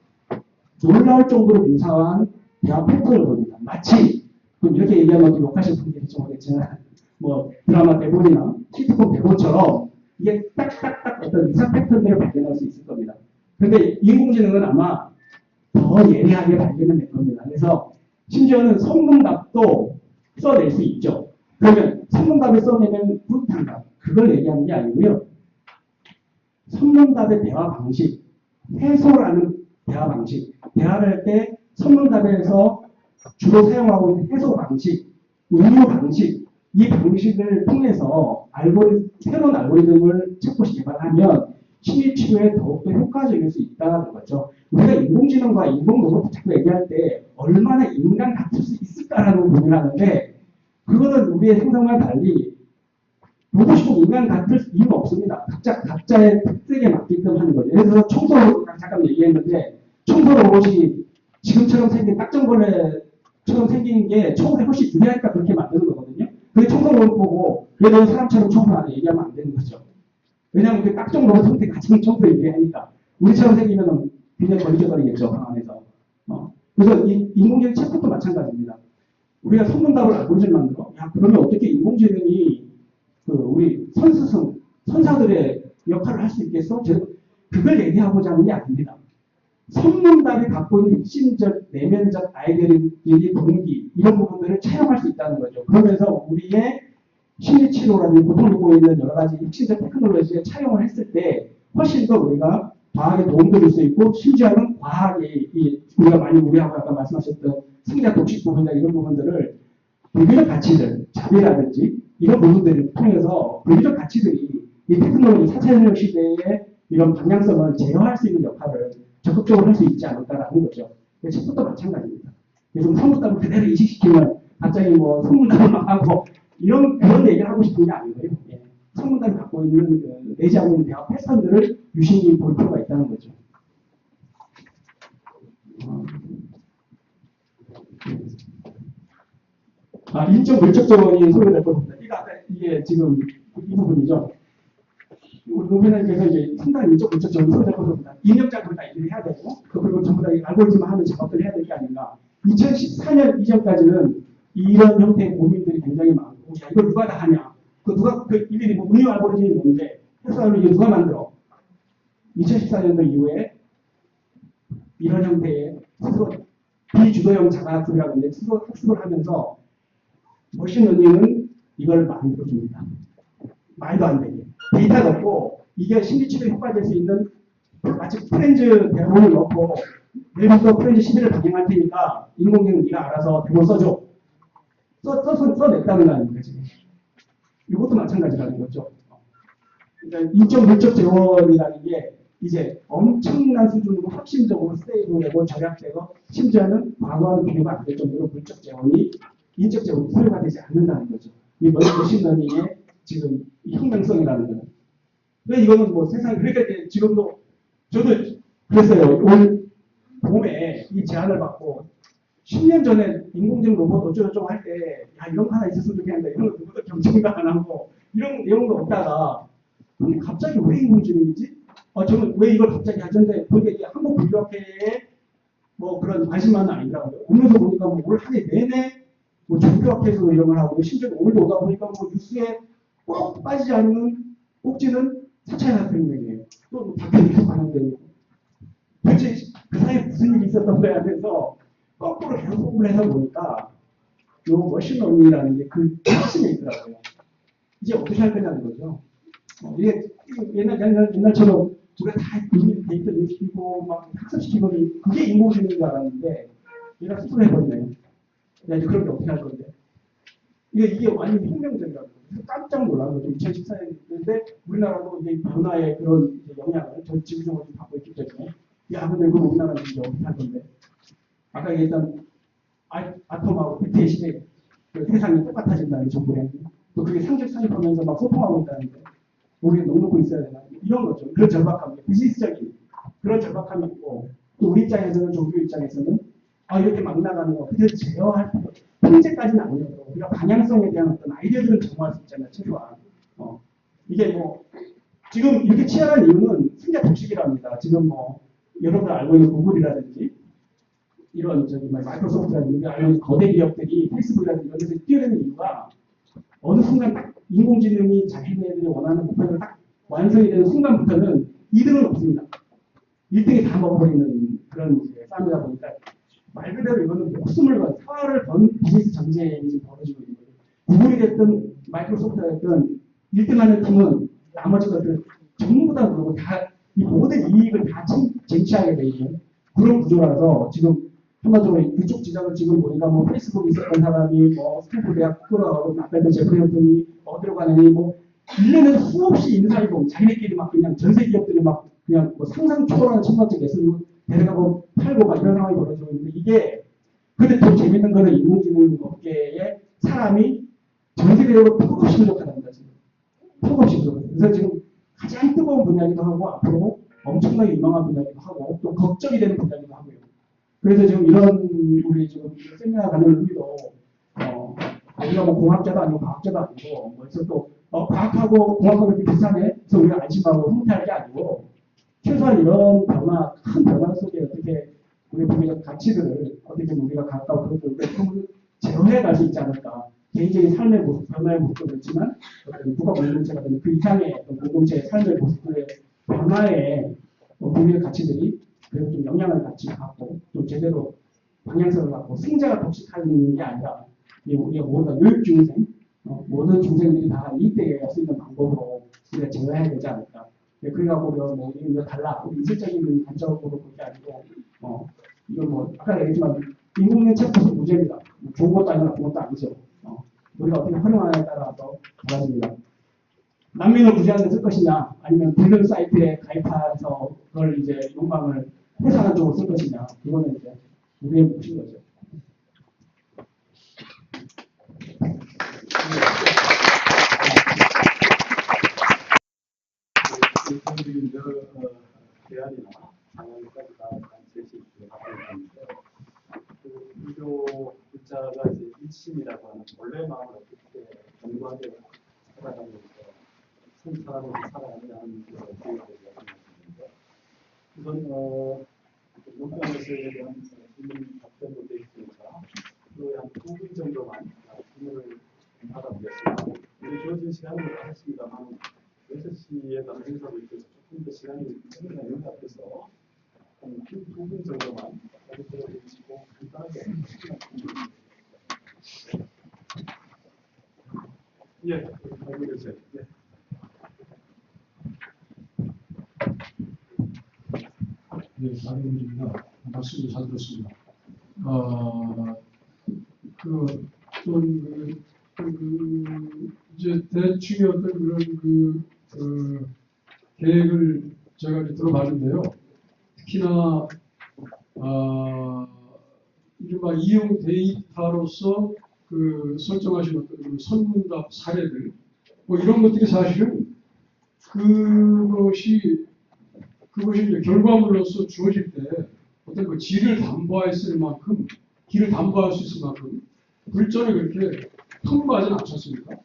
놀라울 정도로 유사한 대화 패턴을 봅니다. 마치 이렇게 얘기하면 또 욕하실 분들이 좀 오겠지만 뭐 드라마 대본이나 시트콤 대본처럼 이게 딱딱딱 어떤 유사 패턴들을 발견할 수 있을 겁니다. 그런데 인공지능은 아마 더 예리하게 발견을 낼 겁니다. 그래서 심지어는 선문답도 써낼 수 있죠. 그러면 선문답을 써내면 뿌듯한가? 그걸 얘기하는 게 아니고요. 선문답의 대화 방식, 해소라는 대화 방식, 대화를 할 때 선문답에서 주로 사용하고 있는 해소 방식, 운용 방식, 이 방식을 통해서 새로운 알고리즘을 챗봇이 개발하면 심리치료에 더욱더 효과적일 수 있다는 거죠. 우리가 인공지능과 인공로봇 자꾸 얘기할 때 얼마나 인간 같을 수 있을까라는 고민을 하는데 그거는 우리의 생각과 달리 로봇이고 인간 같을 이유가 없습니다. 각자의 특색에 맞게끔 하는 거죠. 예를 들어서 청소 잠깐 얘기했는데 청소 로봇이 지금처럼 생긴 딱정벌레처럼 생긴 게 청소에 훨씬 유리하니까 그렇게 만드는 거거든요. 근데 청소 로봇 보고 얘는 사람처럼 청소하네 얘기하면 안 되는 거죠. 왜냐하면 그 딱정 로봇 상태 가장 청소에 유리하니까 우리처럼 생기면 굉장히 걸리적거리겠죠. 방 안에서. 그래서 이 인공지능 챗봇도 마찬가지입니다. 우리가 선문답을 알고리즘 만들어. 야 그러면 어떻게 인공지능이 우리 선사들의 역할을 할 수 있겠어? 그걸 얘기하고자 하는 게 아닙니다. 선문답이 갖고 있는 핵심적, 내면적 아이디어의 동기, 이런 부분들을 차용할 수 있다는 거죠. 그러면서 우리의 심리치료라든지 고통을 보고 있는 여러 가지 핵심적 테크놀로지에 차용을 했을 때 훨씬 더 우리가 과학에 도움을 줄 수 있고, 심지어는 과학이, 우리가 많이 우리하고 아까 말씀하셨던 생리학 독식 부분이나 이런 부분들을 불교적 가치들, 자비라든지 이런 부분들을 통해서 불교적 가치들이 이 테크놀로지 4차 혁명 시대의 이런 방향성을 제어할 수 있는 역할을 적극적으로 할 수 있지 않을까라는 거죠. 책부터 마찬가지입니다. 그래서 선문답을 그대로 인식시키면 갑자기 뭐 선문답을 막 하고 그런 얘기를 하고 싶은 게 아니고요. 예. 선문답이 갖고 있는 내재하고 있는 대화 패턴들을 유심히 볼 필요가 있다는 거죠. 인적 물적 정원이 소개될 겁니다. 이게 지금 이 부분이죠. 우리 노무현님께서 이제 상당히 인적 물적 정원이 소개될 겁니다. 입력작업을 다 일을 해야 되고, 그리고 전부 다 알고리즘 하는 작업들을 해야 될 게 아닌가. 2014년 이전까지는 이런 형태의 고민들이 굉장히 많고, 야, 이걸 누가 다 하냐. 일일이 뭐 운용 알고리즘이 뭔데, 해서 알고리즘 누가 만들어. 2014년도 이후에 이런 형태의 스스로 비주도형 자가학습이라고 하는데 스스로 학습을 하면서 머신러닝은 이걸 만들어줍니다. 말도 안 되게. 데이터 넣고 이게 심리치료에 효과될 수 있는 마치 프렌즈 대본을 넣고 내일부터 프렌즈 11을 방영할 테니까 인공지능 네가 알아서 대본 써줘. 써냈다는 거 아닙니까 지금. 이것도 마찬가지라는 거죠. 그러니까 인적 물적 재원이라는 게 이제 엄청난 수준으로 확신적으로 세이브되고 절약되고 심지어는 과거와는 비교가 안 될 정도로 물적 재원이 인적 재원이 소요가 되지 않는다는 거죠. 이 머신러닝의 지금 이 혁명성이라는 거는. 근데 이거는 뭐 그러니까 지금도 저도 그랬어요. 올 봄에 이 제안을 받고 10년 전에 인공지능 로봇 어쩌고저쩌고 할 때, 야, 이런 거 하나 있었으면 좋겠는데, 이런 거 누구도 경쟁도 안 하고, 이런 내용도 없다가, 근데 갑자기 왜 인공지능이지? 저는 왜 이걸 갑자기 하던데, 그게 이게 한국불교학회에 뭐 그런 관심만은 아니더라고요. 오면서 보니까 뭐 올 한 해 내내 뭐 종교학회에서도 이런 걸 하고, 심지어 오늘도 오다 보니까 뭐 뉴스에 꼭 빠지지 않는 꼭지는 사찰 학생들이에요. 또 박근혜가 관련되고. 도대체 그 사이에 무슨 일이 있었던 거야 해서 거꾸로 계속 공부를 해서 보니까 요 머신러닝이라는 게 그 핵심에 있더라고요. 이제 어떻게 할 거냐는 거죠. 이게 옛날처럼 우리가 다 데이터 인식시키고 막 학습시키고 그게 인공지능인 줄 알았는데 얘가 스스로 해버리네요. 야, 이제 그런 게 어떻게 할 건데? 이게 완전 혁명적이라고. 깜짝 놀란 거죠. 2014년인데 우리나라도 이제 변화의 그런 이제 영향을 전 지구적으로 좀 받고 있기 때문에 야, 근데 그 우리나라는 이제 어떻게 할 건데? 아까 얘기했던 아톰하고 배트의 시대 그 세상이 똑같아진다는 정보에 또 그게 상륙하면서 막 소통하고 있다는데 우리가 넉넉고 있어야 되나? 이런 거죠. 그런 절박함, 비즈니스적인 그런 절박함이 있고 또 우리 입장에서는 종교 입장에서는 이렇게 막 나가는 거 그래도 제어할 통제까지는 아니어도 우리가 방향성에 대한 어떤 아이디어들은 제공할 수 있잖아요. 최소한 이게 뭐 지금 이렇게 치열한 이유는 승자 독식이랍니다. 지금 뭐 여러분들 알고 있는 구글이라든지 이런 마이크로소프트라든지 알고 있는 거대 기업들이 페이스북이라든지 이런 데서 뛰어내는 이유가 어느 순간 딱 인공지능이 자기네들이 원하는 목표를 딱 완성이 되는 순간부터는 2등은 없습니다. 1등이 다 먹어버리는 그런 이제 싸움이다 보니까 말 그대로 이거는 목숨을 건 사활을 건 비즈니스 전쟁이 지금 벌어지고 있는 거예요. 구글이 됐든 마이크로소프트가 됐든 1등하는 팀은 나머지 것들 전부 다 그러고 다 이 모든 이익을 다 쟁취하게 돼 있는 그런 구조라서 지금 한마디로 이쪽 지적을 지금 보니까 뭐 페이스북에 있었던 사람이 뭐 스탠포드 대학 끌어가고 아까 했던 제프리 햄튼이 어디로 가느니 뭐 1년에 수없이 인사이동 자기네끼리 막 그냥 전세 기업들이 막 그냥 뭐 상상 초월하는 천만적 예술로 데려가고 팔고 막 이런 상황이 벌어지고 있는데 이게 근데 더 재밌는 거는 인공지능 업계에 사람이 전 세계적으로 턱없이 부족하다는 지금 턱없이 부족해요. 그래서 지금 가장 뜨거운 분야이기도 하고 앞으로 엄청나게 유망한 분야이기도 하고 또 걱정이 되는 분야이기도 하고요. 그래서 지금 이런 우리 지금 세미나 가는 의미도 우리가 뭐 공학자도 아니고 과학자도 아니고 그래서 또 과학하고 공학하고 이렇게 비슷하네. 그래서 우리가 안심하고 후퇴할 게 아니고 최소한 이런 변화, 큰 변화 속에 어떻게 우리 분야의 가치들을 어떻게 우리가 가까워 그것들을 제어해 갈 수 있지 않을까. 개인적인 삶의 모습, 변화의 모습도 그렇지만 국가 공동체가 되는 그 이상의 공동체의 삶의 모습들의 변화에 우리의 가치들이 그래서 좀 영향을 같이 갖고 또 제대로 방향성을 갖고 승자가 독식하는 게 아니라 우리가 모두가 요육 중생, 모든 중생들이 다 이익되게 할 수 있는 방법으로 우리가 제어해야 되지 않을까. 그래갖고 뭐 이거 달라, 우리 이질적인 관점으로 볼 게 아니고 이거 뭐 아까 얘기했지만 인공지능 챗봇은 무죄입니다. 좋은 것도 아니고 나쁜 것도 아니죠. 우리가 어떻게 활용하느냐에 따라서 달라집니다. 난민을 구제하는 데 쓸 것이냐, 아니면 불륜 사이트에 가입해서 그걸 이제 욕망을 해소하는 쪽으로 쓸 것이냐, 이거는 이제 우리의 몫인 거죠.
일반적인 여러 대안이나 방안까지 다 제시를 하고 있는데 그 유교 글자가 이제 일심이라고 하는 원래 마음을 어떻게 견고하게 살아가면서 선 사람으로 살아가느냐는 그런 기회를 말씀하셨는데 우선 용병 메시지에 대한 질문 답변도 되어 있으니까 그거에 한 2분 정도만 질문을 받아보겠습니다. 우리 주어진 시간은 다 했습니다만 6시에 다른 행사도 있어서 조금 더 시간이 충분히 연합해서 한 2분 정도만 들어주시고 간단하게 알려주세요.
네, 나경원입니다. 말씀을 잘 들었습니다. 이제 대충의 어떤 그런 계획을 제가 이제 들어봤는데요. 특히나 이른바 이용 데이터로서 설정하신 어떤 그 선문답 사례들 뭐 이런 것들이 사실은 그것이 이제 결과물로서 주어질 때 어떤 그 질을 담보했을 만큼 길을 담보할 수 있을 만큼 불전에 그렇게 통과하지는 않지 않습니까?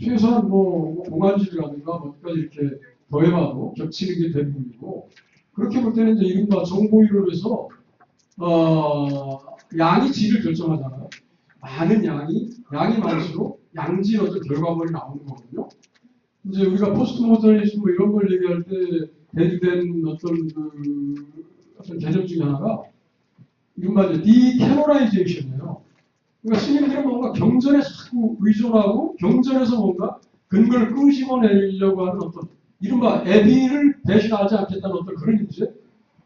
최소한 뭐 공안집이라든가 뭐까지 이렇게 더해봐도 겹치는 게 대부분이고 그렇게 볼 때는 이제 이른바 정보 이론에서 양이 질을 결정하잖아요. 많은 양이 많을수록 양질 어떤 결과물이 나오는 거거든요. 이제 우리가 포스트 모더니즘 뭐 이런 걸 얘기할 때 대두된 어떤 개념 중에 하나가 이른바 이제 디캐노라이제이션이에요. 그러니까 스님들은 뭔가 경전에 자꾸 의존하고 경전에서 뭔가 근거를 끄집어내려고 하는 어떤 이른바 애비를 대신하지 않겠다는 어떤 그런 이제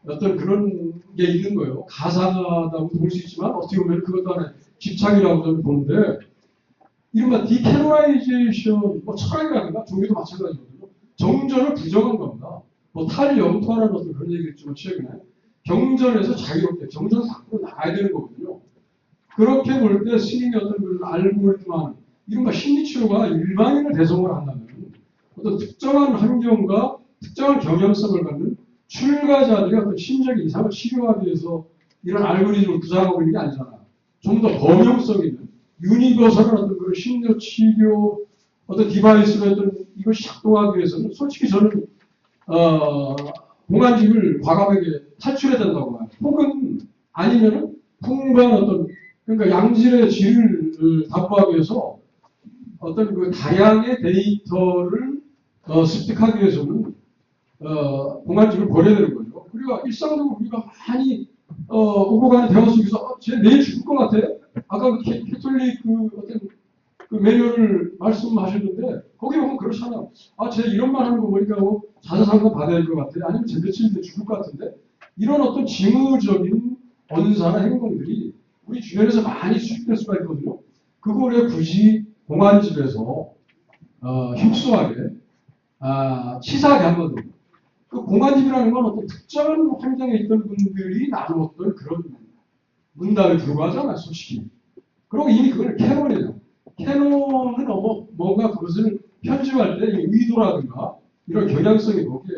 어떤 그런 게 있는 거예요. 가상하다고 볼 수 있지만 어떻게 보면 그것도 하나의 집착이라고 저는 보는데 이른바 디캐노라이제이션 뭐 철학이라든가 종교도 마찬가지거든요. 정전을 부정한 겁니다. 뭐 탈영토라는 어떤 그런 얘기 있지만 최근에 경전에서 자유롭게 정전을 밖으로 나가야 되는 거거든요. 그렇게 볼 때 스님이 어떤 그런 알고리즘한 이른바 심리치료가 일반인을 대상으로 한다면 어떤 특정한 환경과 특정한 경향성을 갖는 출가자들이 어떤 심적인 이상을 치료하기 위해서 이런 알고리즘을 구사하고 있는 게 아니잖아요. 좀 더 범용성 있는 유니버설한 어떤 그런 심리 치료 어떤 디바이스를 어떤 이것이 작동하기 위해서는 솔직히 저는 공안집을 과감하게 탈출해야 된다고 봐요. 혹은 아니면은 풍부한 어떤 그러니까 양질의 질을 담보하기 위해서 어떤 그 다양의 데이터를 습득하기 위해서는 공안집을 버려야 되는 거죠. 우리가 일상적으로 우리가 많이 오고 가는 대화 속에서 쟤 내일 죽을 것 같아. 아까 그 캐톨릭 어떤 그 매뉴얼을 말씀하셨는데 거기 보면 그렇잖아요. 쟤 이런 말 하는 거 보니까 뭐 자사상관 받아야 될 것 같아. 아니면 쟤 며칠 뒤에 죽을 것 같은데 이런 어떤 징후적인 언사나 행동들이 우리 주변에서 많이 수집될 수가 있거든요. 그거를 굳이 공안집에서 휩쓸하게 치사하게 하거든요. 그 공안집이라는 건 어떤 특정한 환경에 있던 분들이 나누었던 그런 문답에 불과하잖아요, 솔직히. 그리고 이미 그걸 캐논이에요. 캐논은 뭔가 그것을 편집할 때 의도라든가 이런 경향성이 거기에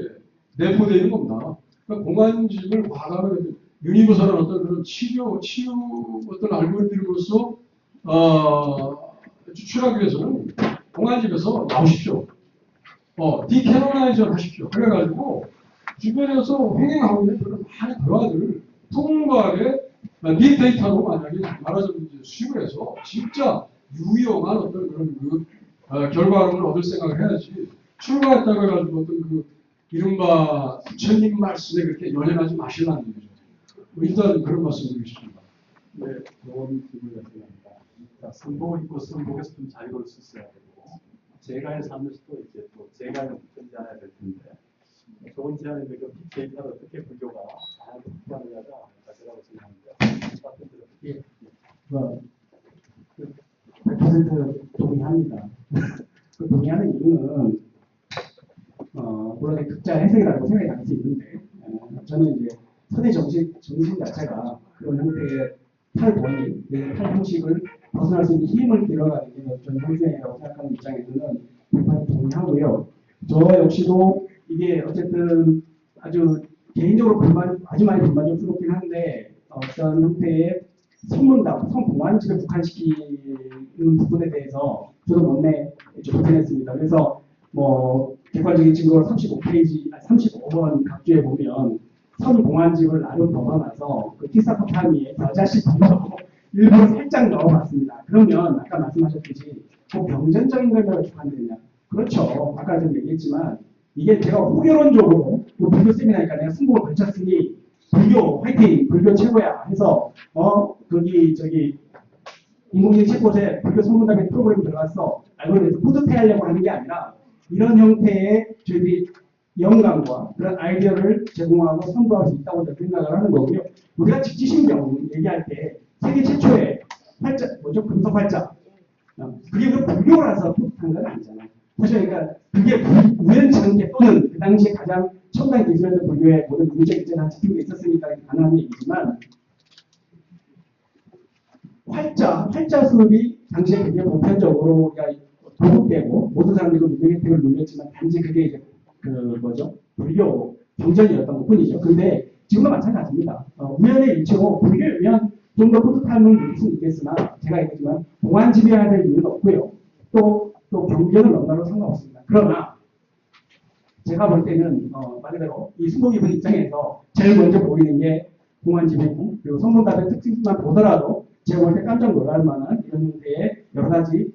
내포되어 있는 겁니다. 그러니까 공안집을 과감하게 유니버설한 어떤 그런 치유 어떤 알고리즘으로서 추출하기 위해서는 공안집에서 나오십시오. 디캐노나이저 하십시오. 그래가지고 주변에서 횡행하고 있는 그런 많은 대화들을 풍부하게 빅데이터로 만약에 말하자면 이제 수집을 해서 진짜 유용한 어떤 그런 결과물을 얻을 생각을 해야지 출가했다고 해가지고 어떤 이른바 부처님 말씀에 그렇게 연연하지 마시라는 얘기죠. 일단 그런 말씀 드리고 싶습니다.
네, 좋은 질문이었습니다. 선복을 입고 선복에서 좀 자유로울 수 있어야 되고 제가의 삶에서도 이제 또 제가의 존재해야 될 텐데 좋은 제안인데 그 빅데이터를 어떻게 불교가 다양하게 풀어내냐가 가지라고 생각하는데
예. 100% 동의합니다. 그 동의하는 이유는 물론 극자 해석이라고 생각이 날 수 있는데 저는 이제 선의 정신 자체가 그런 형태의 탈권위, 탈형식을 벗어날 수 있는 힘을 길러가는 게 어떤 형성이라고 생각하는 입장에서는 100% 동의하고요. 저 역시도 이게 어쨌든 아주 개인적으로 아주 많이 불만족스럽긴 한데 어떤 형태의 선문답, 선공안집에 국한시키는 부분에 대해서 저도 못내 조언했습니다. 그래서 뭐 객관적인 증거 35번 각주에 보면 선공안집을 나름 벗어나서 그 티사커타미의 겨자씨부터 일부러 살짝 넣어봤습니다. 그러면 아까 말씀하셨듯이 꼭 병전적인 걸로 주관되냐? 그렇죠. 아까 좀 얘기했지만 이게 제가 호결론적으로 뭐 불교 세미나니까 내가 승복을 걸쳤으니 불교 화이팅, 불교 최고야 해서 저기 인공지능 챗봇에 불교 소문답의 프로그램 들어가서 알고리즘에서 뿌듯해하려고 하는 게 아니라 이런 형태의 저희들이 영감과 그런 아이디어를 제공하고 선도할 수 있다고 저는 생각을 하는 거고요. 우리가 직지신경 얘기할 때 세계 최초의 활자, 금속 활자. 그게 그 불교라서 뿌듯한 건 아니잖아요. 사실 그러니까 그게 우연찮게 또는 그 당시에 가장 첨단 기술이었던 불교의 모든 문제 기제나 집중이 있었으니까 가능한 얘기지만 활자 수업이 당시에 굉장히 보편적으로 보급되고 모든 사람들이 문명 혜택을 누렸지만 단지 그게 이제 불교 경전이었던 것 뿐이죠. 근데 지금도 마찬가지입니다. 우연의 일치고 불교면 좀 더 뿌듯함을 느낄 수 있겠으나 제가 얘기했지만 공안 지배해야 될 이유는 없고요. 또 경제는 너무나도 상관없습니다. 그러나 제가 볼 때는 말 그대로 이 수복입은 입장에서 제일 먼저 보이는 게 공안 지배고 그리고 성문답의 특징만 보더라도 제가 볼 때 깜짝 놀랄 만한 이런 데에 여러 가지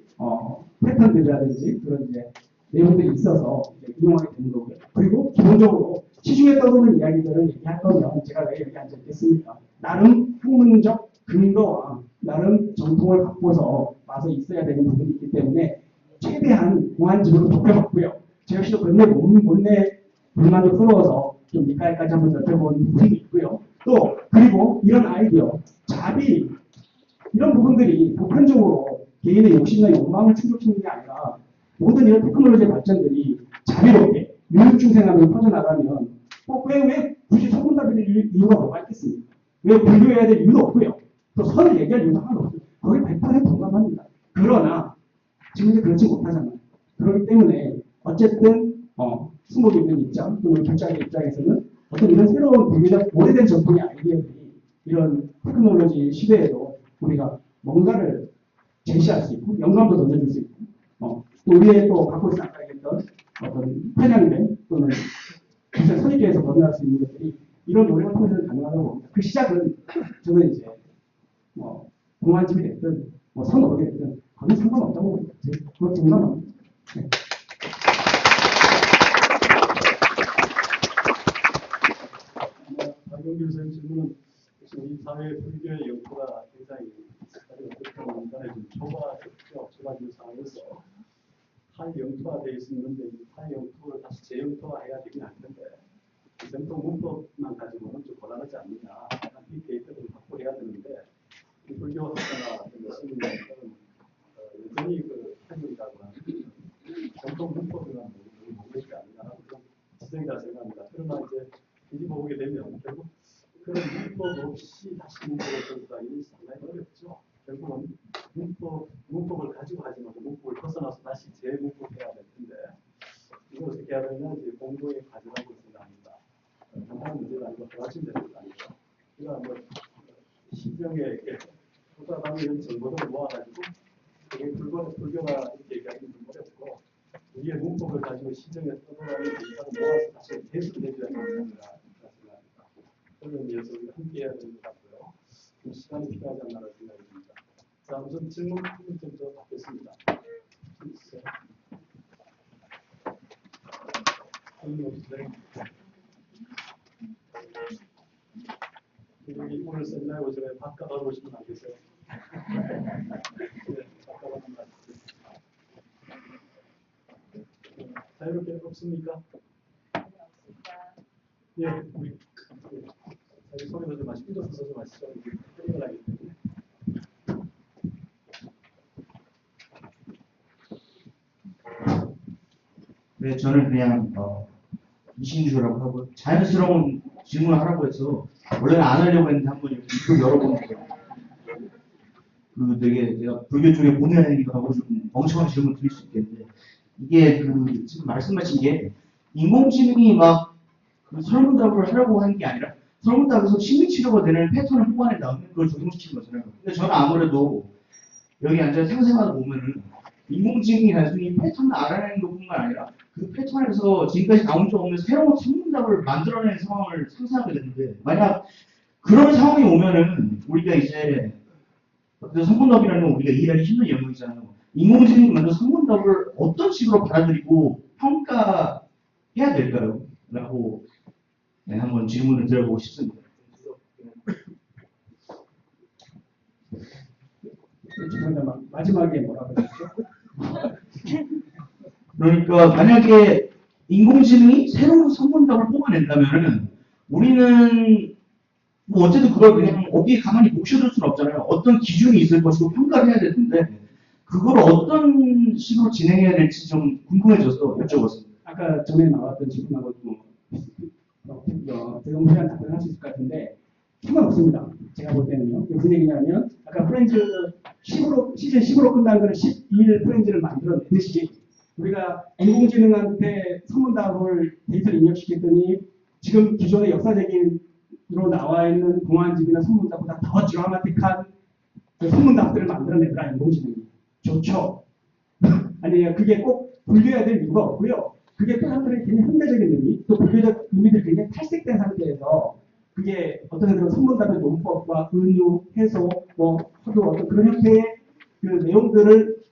패턴들이라든지 그런 이제 내용들이 있어서 이제 이용하게 되는 거고요. 그리고 기본적으로 시중에 떠도는 이야기들을 얘기할 거면 제가 왜 여기 앉아 있겠습니까? 나름 학문적 근거와 나름 전통을 갖고서 와서 있어야 되는 부분이 있기 때문에 최대한 공안집으로 비켜봤고요. 제 역시도 그런데 못내 불만족스러워서 좀 밑가까지 한번 여쭤본 부분이 있고요. 또 그리고 이런 아이디어, 자비 이런 부분들이 보편적으로 개인의 욕심이나 욕망을 충족시키는 게 아니라 모든 이런 테크놀로지의 발전들이 자비롭게 유육중생하며 퍼져나가면 왜 굳이 소문답이 될 이유가 뭐가 있겠습니까? 왜 불교해야 될 이유도 없고요. 또 선을 얘기할 이유도 하나도 없어요. 거의 100% 동감합니다. 그러나 지금 이제 그렇지 못하잖아요. 그렇기 때문에 어쨌든 수목이 있는 입장 또는 결자의 입장에서는 어떤 이런 새로운 불교적 오래된 전통의 아이디어들이 이런 테크놀로지 시대에도 우리가 뭔가를 제시할 수 있고 영감도 던져줄 수 있고 또 우리의 또 갖고 있는 아까 얘기했던 어떤 편향된 또는 기술 선입견에서 벗어날 수 있는 것들이 이런 노력을 통해서 가능하다고 봅니다. 그 시작은 저는 이제 공안집이 됐든 선어록이 됐든 그건 상관없다고 봅니다. 그건 상관없습니다. 네.
박용길 선생님 질문은 우리 사회 불교의 영토가 굉장히 어떤 인간의 좀 좁아진 상황에서 탈영토화 되어 있었는데 이 탈영토를 다시 재영토화해야 되긴 할 텐데 전통 문법만 가지고는 좀 곤란하지 않느냐. 빅데이터를 확보해야 되는데 불교 학자나 시민들은 여전히 그 한국이라고 하는 전통 문법이나 모르는 게 아니냐라고 좀 지적이라 생각합니다. 그러나 이제 뒤집어 보게 되면 결국 그런 문법 없이 다시 문법을 들어가 이 상당히 어렵죠. 결국은 문법을 가지고 하지 말고 문법을 벗어나서 다시 재문법해야 될 텐데 이걸 어떻게 해야 되냐 이제 공부의 과정이라고 생각합니다. 간단한 문제가 아니고 훨씬 되는 거 아니죠. 그러니까 시정에 이렇게 보다가는 이런 정보들을 모아가지고 그게 불교가 이렇게 얘기하기는 좀 어렵고 우리의 문법을 가지고 시정에 떠돌아가는 데이터를 모아서 다시 대수를 해줘야 된다. 그런 위해서 우리가 함께 해야 되는 것 같고요. 좀 시간이 필요하지 않나라는 생각이 듭니다. 자, 우선 질문 좀 더 받겠습니다. 질문 없으세요? 여기 오늘 세미나에 오시면 바깥 걸어오시면 안 계세요? 네, 바깥 가는 것 같습니다. 자유롭게 없습니까? 예, 우리 소리도 좀 마시고 삐져서 좀 마시죠. 흐름을 하기 때문에.
네, 저는 그냥 이신주라고 하고 자연스러운 질문을 하라고 해서 원래는 안 하려고 했는데 한번 이렇게 열어보는데 그 되게 제가 불교 쪽에 본의아니기도 하고 좀 멍청한 질문 드릴 수 있겠는데 이게 그 지금 말씀하신 게 인공지능이 막 그 설문답을 하려고 하는 게 아니라 설문답에서 심리치료가 되는 패턴을 뽑아낸 다음에 그걸 적용시키는 거잖아요. 근데 저는 아무래도 여기 앉아 상상하다 보면은 인공지능이 단순히 패턴을 알아내는 것뿐만 아니라 그 패턴에서 지금까지 나온 적 없는 새로운 설문답을 만들어내는 상황을 상상하게 되는데 만약 그런 상황이 오면은 우리가 이제 설문답이라는 건 우리가 이해하기 힘든 영역이잖아요. 인공지능이 만든 설문답을 어떤 식으로 받아들이고 평가해야 될까요? 라고 네, 한번 질문을 드려보고 싶습니다.
마지막에 뭐라고 했죠?
그러니까 만약에 인공지능이 새로운 설문답을 뽑아낸다면은 우리는 뭐 어쨌든 그걸 그냥 어디에 가만히 묵혀둘 수는 없잖아요. 어떤 기준이 있을 것이고 평가를 해야 될 텐데 그걸 어떤 식으로 진행해야 될지 좀 궁금해져서 여쭤봤습니다.
아까 전에 나왔던 질문하고 대동소이한 답변을 할 수 있을 것 같은데 상관없습니다. 제가 볼 때는요. 무슨 얘기냐면 아까 프렌즈 10으로 시즌 10으로 끝난 거는 12일 프렌즈를 만들어내듯이 우리가 인공지능한테 선문답을 데이터를 입력시켰더니 지금 기존의 역사적인 나와 있는 공안집이나 선문답보다 더 드라마틱한 그 선문답들을 만들어내더라 인공지능이. 좋죠. 아니 그게 꼭 불교해야 될 이유가 없고요. 그게 사람들의 굉장히 현대적인 의미, 또 불교적 의미들이 굉장히 탈색된 상태에서 그게 어떤 의미로 선문답의 논법과 은유, 해소, 허도 어떤 그런 형태의 그 내용들을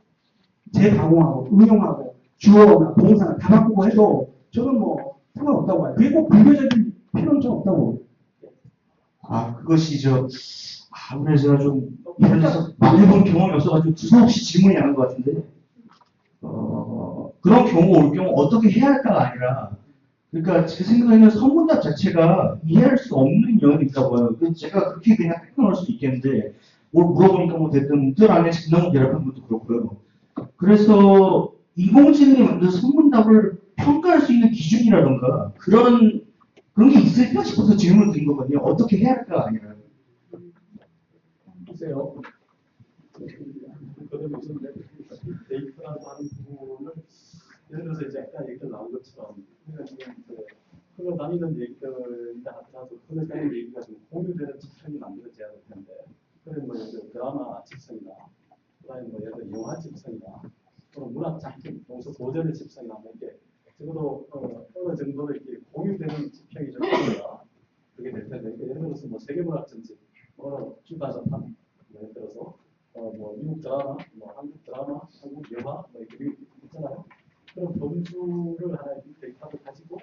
재방어하고 응용하고 주어나 동사나 다 바꾸고 해도 저는 상관없다고 봐요. 그게 꼭 불교적인 필요는 좀 없다고 봅니다.
그것이 아무래도 제가 좀 많이 본 경험이 없어가지고 두서없이 질문이 나는 것 같은데, 그런 경우가 올 경우 어떻게 해야 할까가 아니라, 그러니까 제 생각에는 선문답 자체가 이해할 수 없는 영역이 있다고 봐요. 그래서 제가 그렇게 그냥 할 수 있겠는데, 뭘 물어보니까 됐든, 뜰 안에 진동 대답한 것도 그렇고요. 그래서 인공지능이 만든 선문답을 평가할 수 있는 기준이라던가, 그런 게 있을까 싶어서 질문을 드린 거거든요. 어떻게 해야 할까가 아니라.
글쎄요. 그런 무슨 데이터라고 하는 부분을 예를 들어서 이제 아까 얘기가 나온 것처럼 우리가 지금 흘러다니는 얘기들이다 하더라도 흘러다니는 얘기가 좀 공유되는 집성이 만들어져야 될 텐데 그런 예를 들어 드라마 집성이나 그다음에 예를 들어 영화 집성이나 또는 문학 작품, 동서 고전의 집성이나 이렇게 적어도 어느 정도로 이렇게 공유되는 지평이 좀 있어야 그게 될 텐데 예를 들어서 세계문학 전집, 주가자판 예를 들어서 미국 드라마, 한국 드라마, 한국 영화 이렇게 있잖아요. 그런 범주를 하나의 데이터를 가지고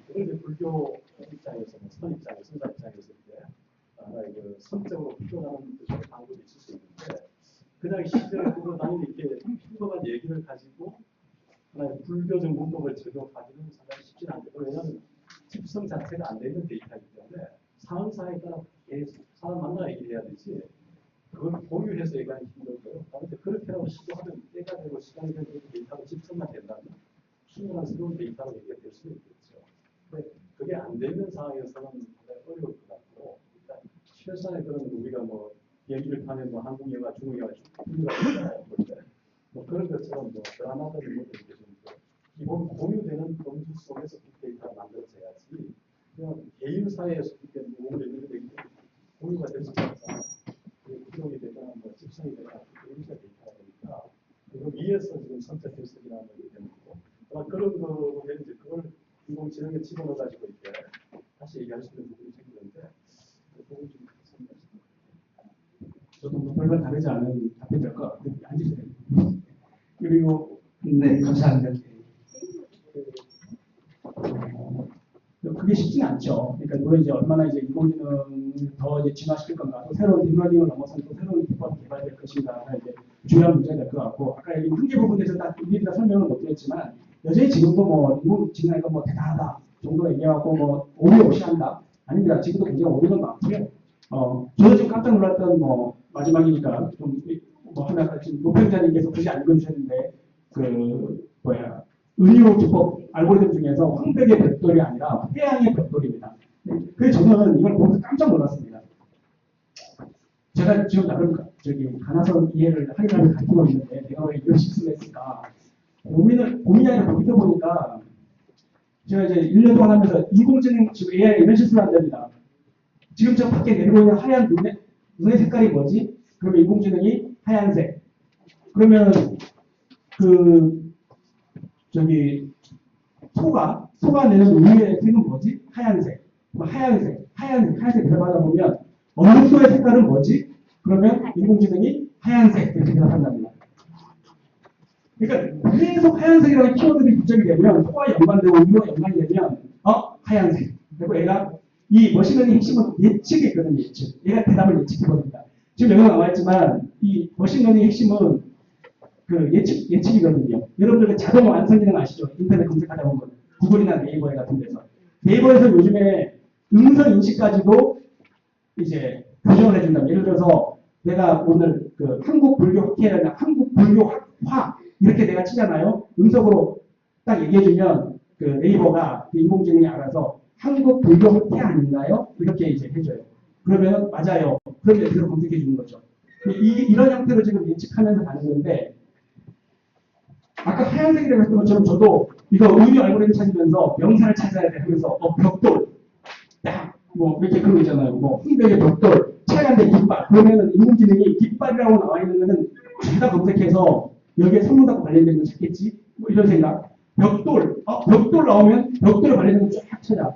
그걸 이제 불교 입장에서, 선 입장에서, 선사 입장에서 이제 하나의 선적으로 풀어나가는 방법이 있을 수 있는데 그냥 시대를 보고 다니는 이렇게 평범한 얘기를 가지고 하나의 불교적 문법을 적용하기는 상당히 쉽지는 않고 왜냐하면 집성 자체가 안 되는 데이터이기 때문에 상황사에 따라 계속 사람 만나 얘기를 해야 되지 그걸 공유해서 얘기하기 힘들고요. 그런데 그렇게라도 시도하면 때가 되고 시간이 되고 데이터가 집중만 된다면 충분한 새로운 데이터로 얘기가 될 수 있겠죠. 근데 그게 안 되는 상황에서는 굉장히 어려울 것 같고 일단 최소한의 그런 우리가 비행기를 타면 한국 영화, 중국 영화 분류가 있잖아요. 그런 것처럼 드라마들 이렇게 좀 기본 공유되는 범주 속에서 빅데이터를 만들어져야지 그냥 개인사회에서 이렇게 공유가 될 수 없잖아요. 구독이 되거나 집성이 되거나 개인사 데이터가 되니까 그걸 위에서 지금 선택 해석이나 이렇게 되는 거고 그런 거로 이제 그걸 인공지능에 집어넣어 가지고 이렇게 다시 얘기할 수 있는 부분이 생기는데 그 부분 좀
저도 별반 다르지 않은 답변이 될 것 같아요. 앉으셔야 됩니다. 그리고
네, 감사합니다.
그게 쉽지는 않죠. 그러니까 물론 이제 얼마나 이제 인공지능을 더 이제 진화시킬 건가, 또 새로운 딥러닝을 넘어서는 또 새로운 기법이 개발될 것인가가 이제 중요한 문제가 될 것 같고, 아까 얘기 한개 부분에서 딱 일일이 다 설명을 못 드렸지만, 여전히 지금도 인공지능이가 대단하다 정도로 얘기하고 오류 없이 한다. 아닙니다. 지금도 굉장히 오류는 많고요. 저도 지금 깜짝 놀랐던 마지막이니까 좀 하나 지금 노평자님께서 굳이 안 읽어주셨는데 은유 기법 알고리즘 중에서 황백의 벽돌이 아니라 회양의 벽돌입니다. 그래서 저는 이걸 보면서 깜짝 놀랐습니다. 제가 지금 나름 가나선 이해를 하려고 가르치고 있는데 내가 왜 이런 실수를 했을까 고민이 아니라 느껴보니까 제가 이제 1년 동안 하면서 인공지능 지금 AI 이런 실수를 한답니다. 지금 저 밖에 내리고 있는 하얀 눈의 색깔이 뭐지? 그러면 인공지능이 하얀색. 그러면 소가 내는 우유의 색은 뭐지? 하얀색. 하얀색 대답하다 보면 어느 소의 색깔은 뭐지? 그러면 인공지능이 하얀색 이렇게 대답한답니다. 그러니까 계속 하얀색이라는 키워드들이 부착이 되면 소와 연관되고 우유와 연관이 되면 하얀색. 그리고 얘가 이 머신러닝 핵심은 예측이거든요. 예측. 얘가 대답을 예측해버립니다. 지금 여기 나와 있지만 이 머신러닝 핵심은 예측이거든요. 여러분들 자동 완성 기능 아시죠? 인터넷 검색하다 보면 구글이나 네이버에 같은 데서 네이버에서 요즘에 음성 인식까지도 이제 교정을 해준다. 예를 들어서 내가 오늘 한국 불교 학회라는 한국 불교 화 이렇게 내가 치잖아요. 음성으로 딱 얘기해주면 네이버가 인공지능이 알아서 한국 불교 학회 아닌가요? 이렇게 이제 해줘요. 그러면 맞아요. 그러면 여기서 검색해 주는 거죠. 이런 형태로 지금 예측하면서 가는 건데 아까 하얀색이라고 했던 것처럼 저도 이거 의류 알고리즘 찾으면서 명사를 찾아야 돼 하면서 벽돌 뭐 이렇게 그런 거 있잖아요. 뭐 흥백의 벽돌, 차량대 깃발. 그러면은 인공지능이 깃발이라고 나와 있는 거는 둘다 검색해서 여기에 선문하고 관련된 거 찾겠지? 뭐 이런 생각. 벽돌, 벽돌 나오면 벽돌에 관련된 거 쫙 찾아.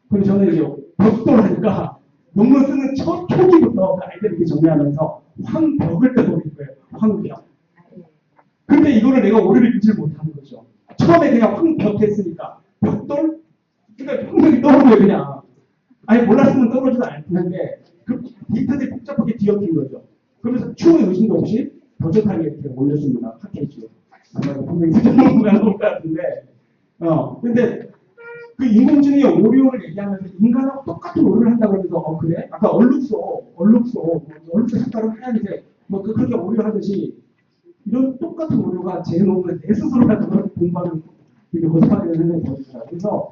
그리고 저는 이제 벽돌 하니까 논문 쓰는 초기부터 그 아이들 이렇게 정리하면서 황벽을 떠올릴 거예요. 황벽. 근데 이거를 내가 오류를 유지를 못하는 거죠. 처음에 그냥 황벽 했으니까 벽돌? 그러니까 황벽이 떠오르요 그냥. 아니 몰랐으면 떠오르지도 않는데 그 디테일이 복잡하게 뒤엎인 거죠. 그러면서 추후의 의심도 없이 버젓하게 이렇게 올렸습니다. 팟캐스트로. 아마 분명히 수정문가 나올 것 같은데 근데 그 인공지능의 오류를 얘기하면서 인간하고 똑같은 오류를 한다고 해서 그래? 아까 얼룩소 색깔은 하얀색 뭐 그렇게 오류를 하듯이 이런 똑같은 오류가 제 논문에 내 스스로라도 그렇게 공부하는 이렇게 고집하게 되는 생각이 듭니다. 그래서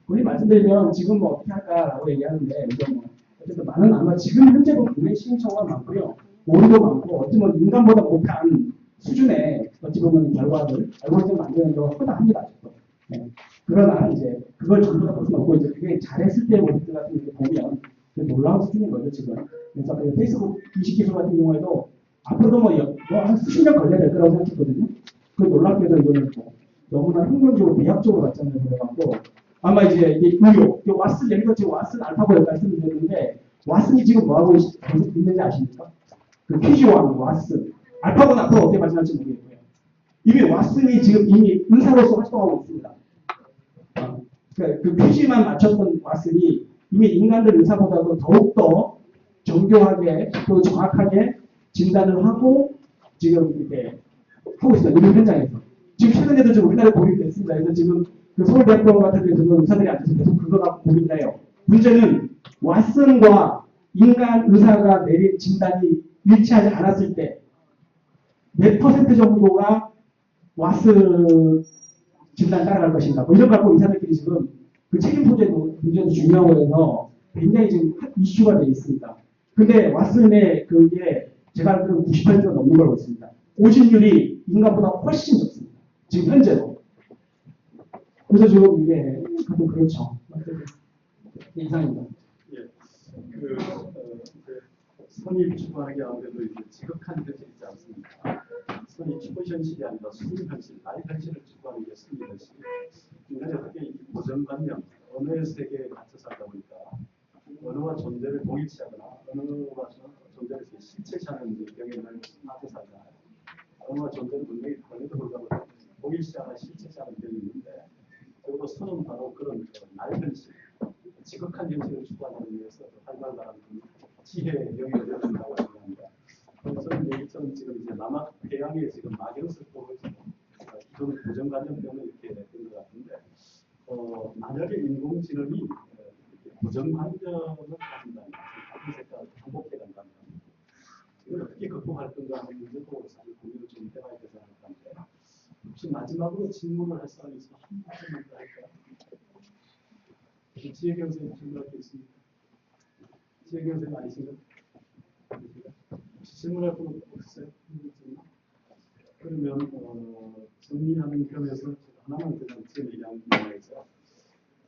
거의 말씀드리면 지금 뭐 어떻게 할까라고 얘기하는데 이제 뭐 어쨌든 많은 아마 지금 현재도 굉장히 시행착오가 많고요. 오류도 많고 어쩌면 인간보다 못한 수준의 어찌 보면 결과를 알고리즘 만드는 경우가 허다합니다. 네. 그러나 이제 그걸 전부 다 볼 수는 없고 이제 그게 잘했을 때의 모습들 같은 게 보면 놀라운 수준인 거죠 지금. 그래서 페이스북 이식 기술 같은 경우에도 앞으로도 한 수십 년 걸려야 될 거라고 생각했거든요. 그 놀랍게도 이거는 너무나 혁명적으로 대학적으로 갔잖아요. 그래갖고 아마 이제 이게 우요, 왓슨 예를 들어 지금 왓슨 알파고 말씀드렸는데 왓슨이 지금 뭐 하고 있는지 아십니까? 그 퀴즈왕 왓슨 알파고는 앞으로 어떻게 발전할지 모르겠고요. 이미 왓슨이 지금 이미 의사로서 활동하고 있습니다. 그 퀴즈만 맞췄던 왓슨이 이미 인간들 의사보다도 더욱더 정교하게 또 정확하게 진단을 하고 지금 이렇게 하고 있어요. 의료 현장에서. 지금 최근에도 지금 우리나라에 보급이 됐습니다. 그래서 지금 그 서울대학병원 같은 데서도 의사들이 앉아서 계속 그거 갖고 보급을 해요. 문제는 왓슨과 인간 의사가 내린 진단이 일치하지 않았을 때 몇 퍼센트 정도가 왓슨 진단 따라갈 것인가. 뭐 이런 거 갖고 의사들끼리 지금 그 책임 소재도 문제도 중요하고 해서 굉장히 지금 이슈가 되어 있습니다. 근데 왓슨의 그게 제가 알기로 90%가 넘는 걸로 있습니다. 오진율이 인간보다 훨씬 적습니다. 지금 현재도. 그래서 지금 이게 가끔 그렇죠. 이상입니다.
예. 선입 추구하는 아무래도 이제 지극한 현실이 있지 않습니까? 선입 추구 현실이 아니라 수입 현실, 나의 현실을 추구하는 게 수입 현실. 인간이 어떻게 이 고정관념, 언어의 세계에 갇혀 살다 보니까 언어와 존재를 동일시하거나 언어와 존재를 실체시하는 경향을 가져 살잖아요. 언어와 존재는 분명히 다름에도 불구하고 동일시하거나 실체시하는 경향이 있는데 그리고 선은 바로 그런 나의 현실, 지극한 현실을 추구하는 위해서 활발한 지혜의 영역을 열어준다고 생각합니다. 저는 얘기처럼 지금 이제 남아태양에 지금 막연스를 보여지고 기존 고정관념 때문에 이렇게 된 것 같은데 만약에 인공지능이 고정관념을 가진다면 같은 색깔을 반복해 간다면 이걸 어떻게 극복할 건가 하는 문제도 사실 고민을 좀 해봐야 되지 않을까 하는데 혹시 마지막으로 질문을 할 사람이 있으면 한 말씀만 더 할까요? 지혜경 선생님 질문할 게 있습니까? 지혜경 선생님 아니신가요? 혹시 질문할 분 없으세요? 그러면 정리하는 겸해서 하나만 그냥 지금 얘기하는 거에서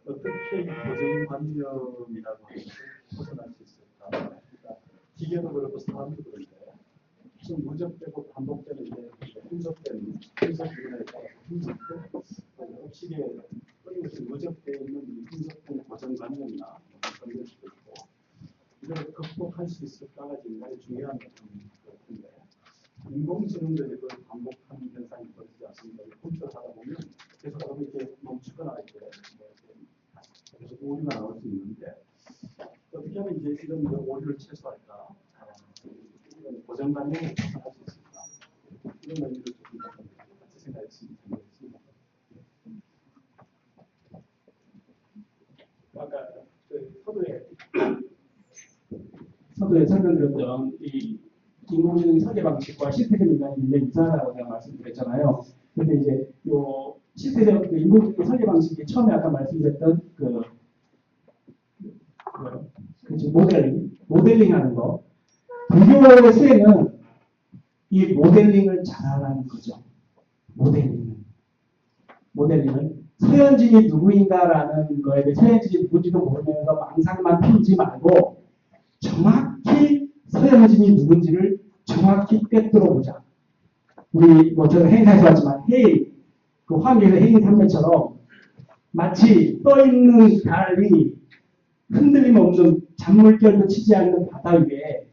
어떻게 이 고정관념이라고 하는 것을 벗어날 수 있을까? 그러니까 기계도 그렇고 사람도 그런데 좀 누적되고 반복되는 게 분석되는 분석기관에 따라 분석도 혹시게 끊임없이 누적되어 있는 이 분석된 고정관념이나 그런 걸 수도 있고 이걸 극복할 수 있을까가 굉장히 중요한 것인데 인공지능들이 그걸 반복하는 현상이 벌어지지 않습니까? 컴퓨터를 하다 보면 계속 이렇게 멈추거나 이렇게 계속 오류가 나올 수 있는데 어떻게 하면 이제 이런 오류를 최소화할까? 이런 고정관념을 벗어날 수 있을까? 이런 의미를 조금 같이 생각했습니다. 아까
서두에 설명드렸던 이 인공지능 설계 방식과 시스템 인간이 굉장히 이상하다고 제가 말씀드렸잖아요. 근데 이제 요 시스템 그 인공지능 설계 방식이 처음에 아까 말씀드렸던 모델링 하는 거. 불교의 수행은 이 모델링을 잘하라는 거죠. 모델링을 서현진이 누구인가라는 거에 대해 서현진이 누군지도 모르면서 망상만 피우지 말고 정확히 서현진이 누군지를 정확히 꿰뚫어 보자. 우리 뭐 저는 행사에서 왔지만 해일, 그 화미에서 해일 산맥처럼 마치 떠 있는 달이 흔들림 없는 잔물결도 치지 않는 바다 위에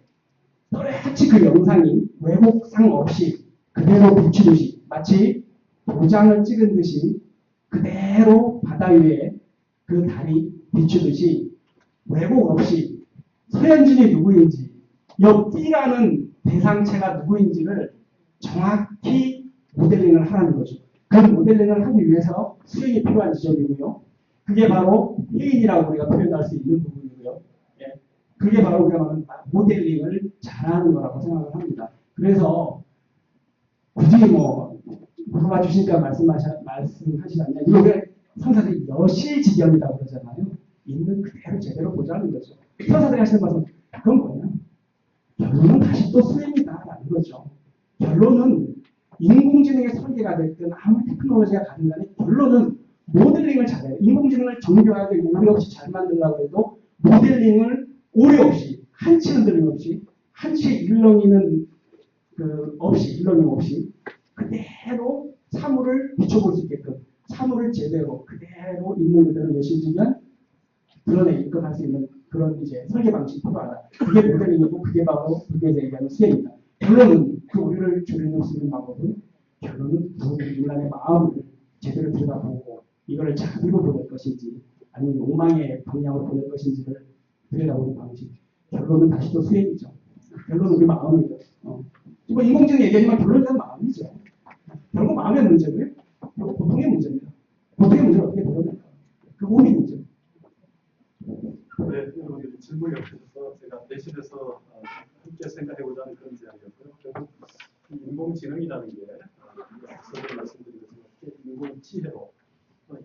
또렷이 그 영상이 왜곡상 없이 그대로 비추듯이 마치 도장을 찍은 듯이 그대로 바다 위에 그 달이 비추듯이 왜곡 없이 서현진이 누구인지 옆 B라는 대상체가 누구인지를 정확히 모델링을 하라는 거죠. 그 모델링을 하기 위해서 수행이 필요한 지점이고요. 그게 바로 회의라고 우리가 표현할 수 있는 부분이고요. 예. 그게 바로 우리가 말하는 모델링을 잘하는 거라고 생각을 합니다. 그래서 굳이 뭐 물어봐 주시니까 말씀하시자면 이게 선사들이 여실직연이라고 그러잖아요. 있는 그대로 제대로 보자는 거죠. 선사들이 하시는 말씀 그건 뭐냐? 결론은 다시 또 수행이다라는 거죠. 결론은 인공지능의 설계가 됐든 아무리 테크놀로지가 가든 간에 결론은 모델링을 잘해요. 인공지능을 정교하게 오래 없이 잘 만들려고 해도 모델링을 오래 없이 한치 흔들림 없이 한치 일렁이는 일렁임 없이 그대로 사물을 비춰볼 수 있게끔 사물을 제대로 그대로 있는 그대로 여실지면 드러내 입금할 수 있는 그런 이제 설계 방식이 필요하다. 그게 모델링이고 그게 바로 불교에서 얘기하는 수행이다. 결론은 그 오류를 줄이는 수 있는 방법은 결론은 우리 인간의 마음을 제대로 들여다보고 이거를 자비로 보낼 것인지 아니면 욕망의 방향으로 보낼 것인지를 들여다보는 방식. 결론은 다시 또 수행이죠. 결론은 우리 마음이죠. 뭐 인공지능 얘기하지만 결론은 마음이죠. 결국 마음의 문제고요. 그리고 보통의 문제입니다. 보통의 문제를 어떻게 보려니까 그 몸이 문제.
네, 여러분들 질문이 없어서 제가 대신해서 함께 생각해보자 하는 그런 제안이었고요. 결국 인공지능이라는 게 앞서 말씀드린 것처럼 인공지혜로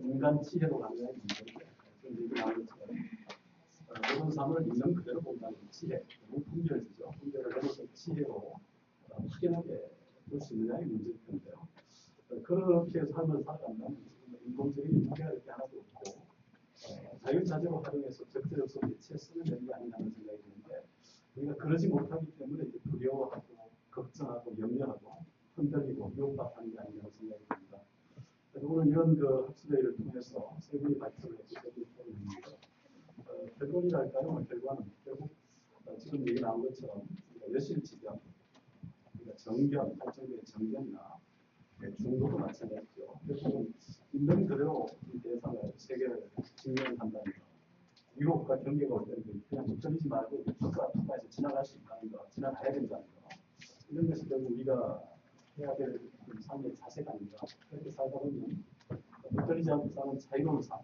인간 지혜로 가는 문제인데 지금 얘기 나온 것처럼 모든 사물을 있는 그대로 본다는 지혜, 분별이죠. 분별을 넘어서 지혜로 확연하게 볼 수 있느냐의 문제일 텐데요. 그렇게 해서 하면 살아간다면 인공지능이 문제가 이렇게 하나도 없고 자유자재로 활용해서 적재적소 대체에 쓰는 게 아니라는 생각이 드는데 우리가 그러지 못하기 때문에 이제 두려워하고 걱정하고 염려하고 흔들리고 미혹받는 게 아니라고 생각이 듭니다. 오늘 이런 학술회의를 통해서 세 분이 발표를 해주셨는데 결론이랄까요? 결과는 결국 지금 얘기 나온 것처럼 여실지경, 정견, 발전의 정견이나 중도도 마찬가지죠. 결국은 있는 그대로 이 대상을 세계를 직면한다는 것, 유혹과 경계가 올 때는 그냥 묻혀리지 말고 투과해서 지나갈 수 있다는 것, 지나가야 된다는 것, 이런 것이 결국 우리가 해야 될 삶의 자세가 아닌가. 그렇게 살다 보면 묻혀리지 않고 사는 자유로운 삶,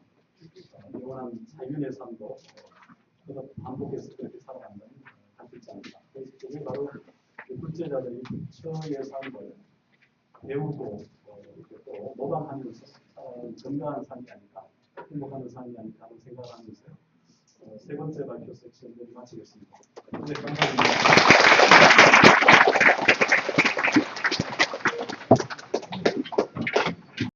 영원한 자유의 삶도 반복해서 그렇게 살아간다면 할 수 있지 않을까. 그래서 그게 바로 불제자들이 부처의 삶을 배우고 또 모방하면서 살아가는 건강한 삶이 아닐까, 행복한 삶이 아닐까 하는 생각을 하면서 세 번째 발표 섹션을 마치겠습니다. 네, 감사합니다.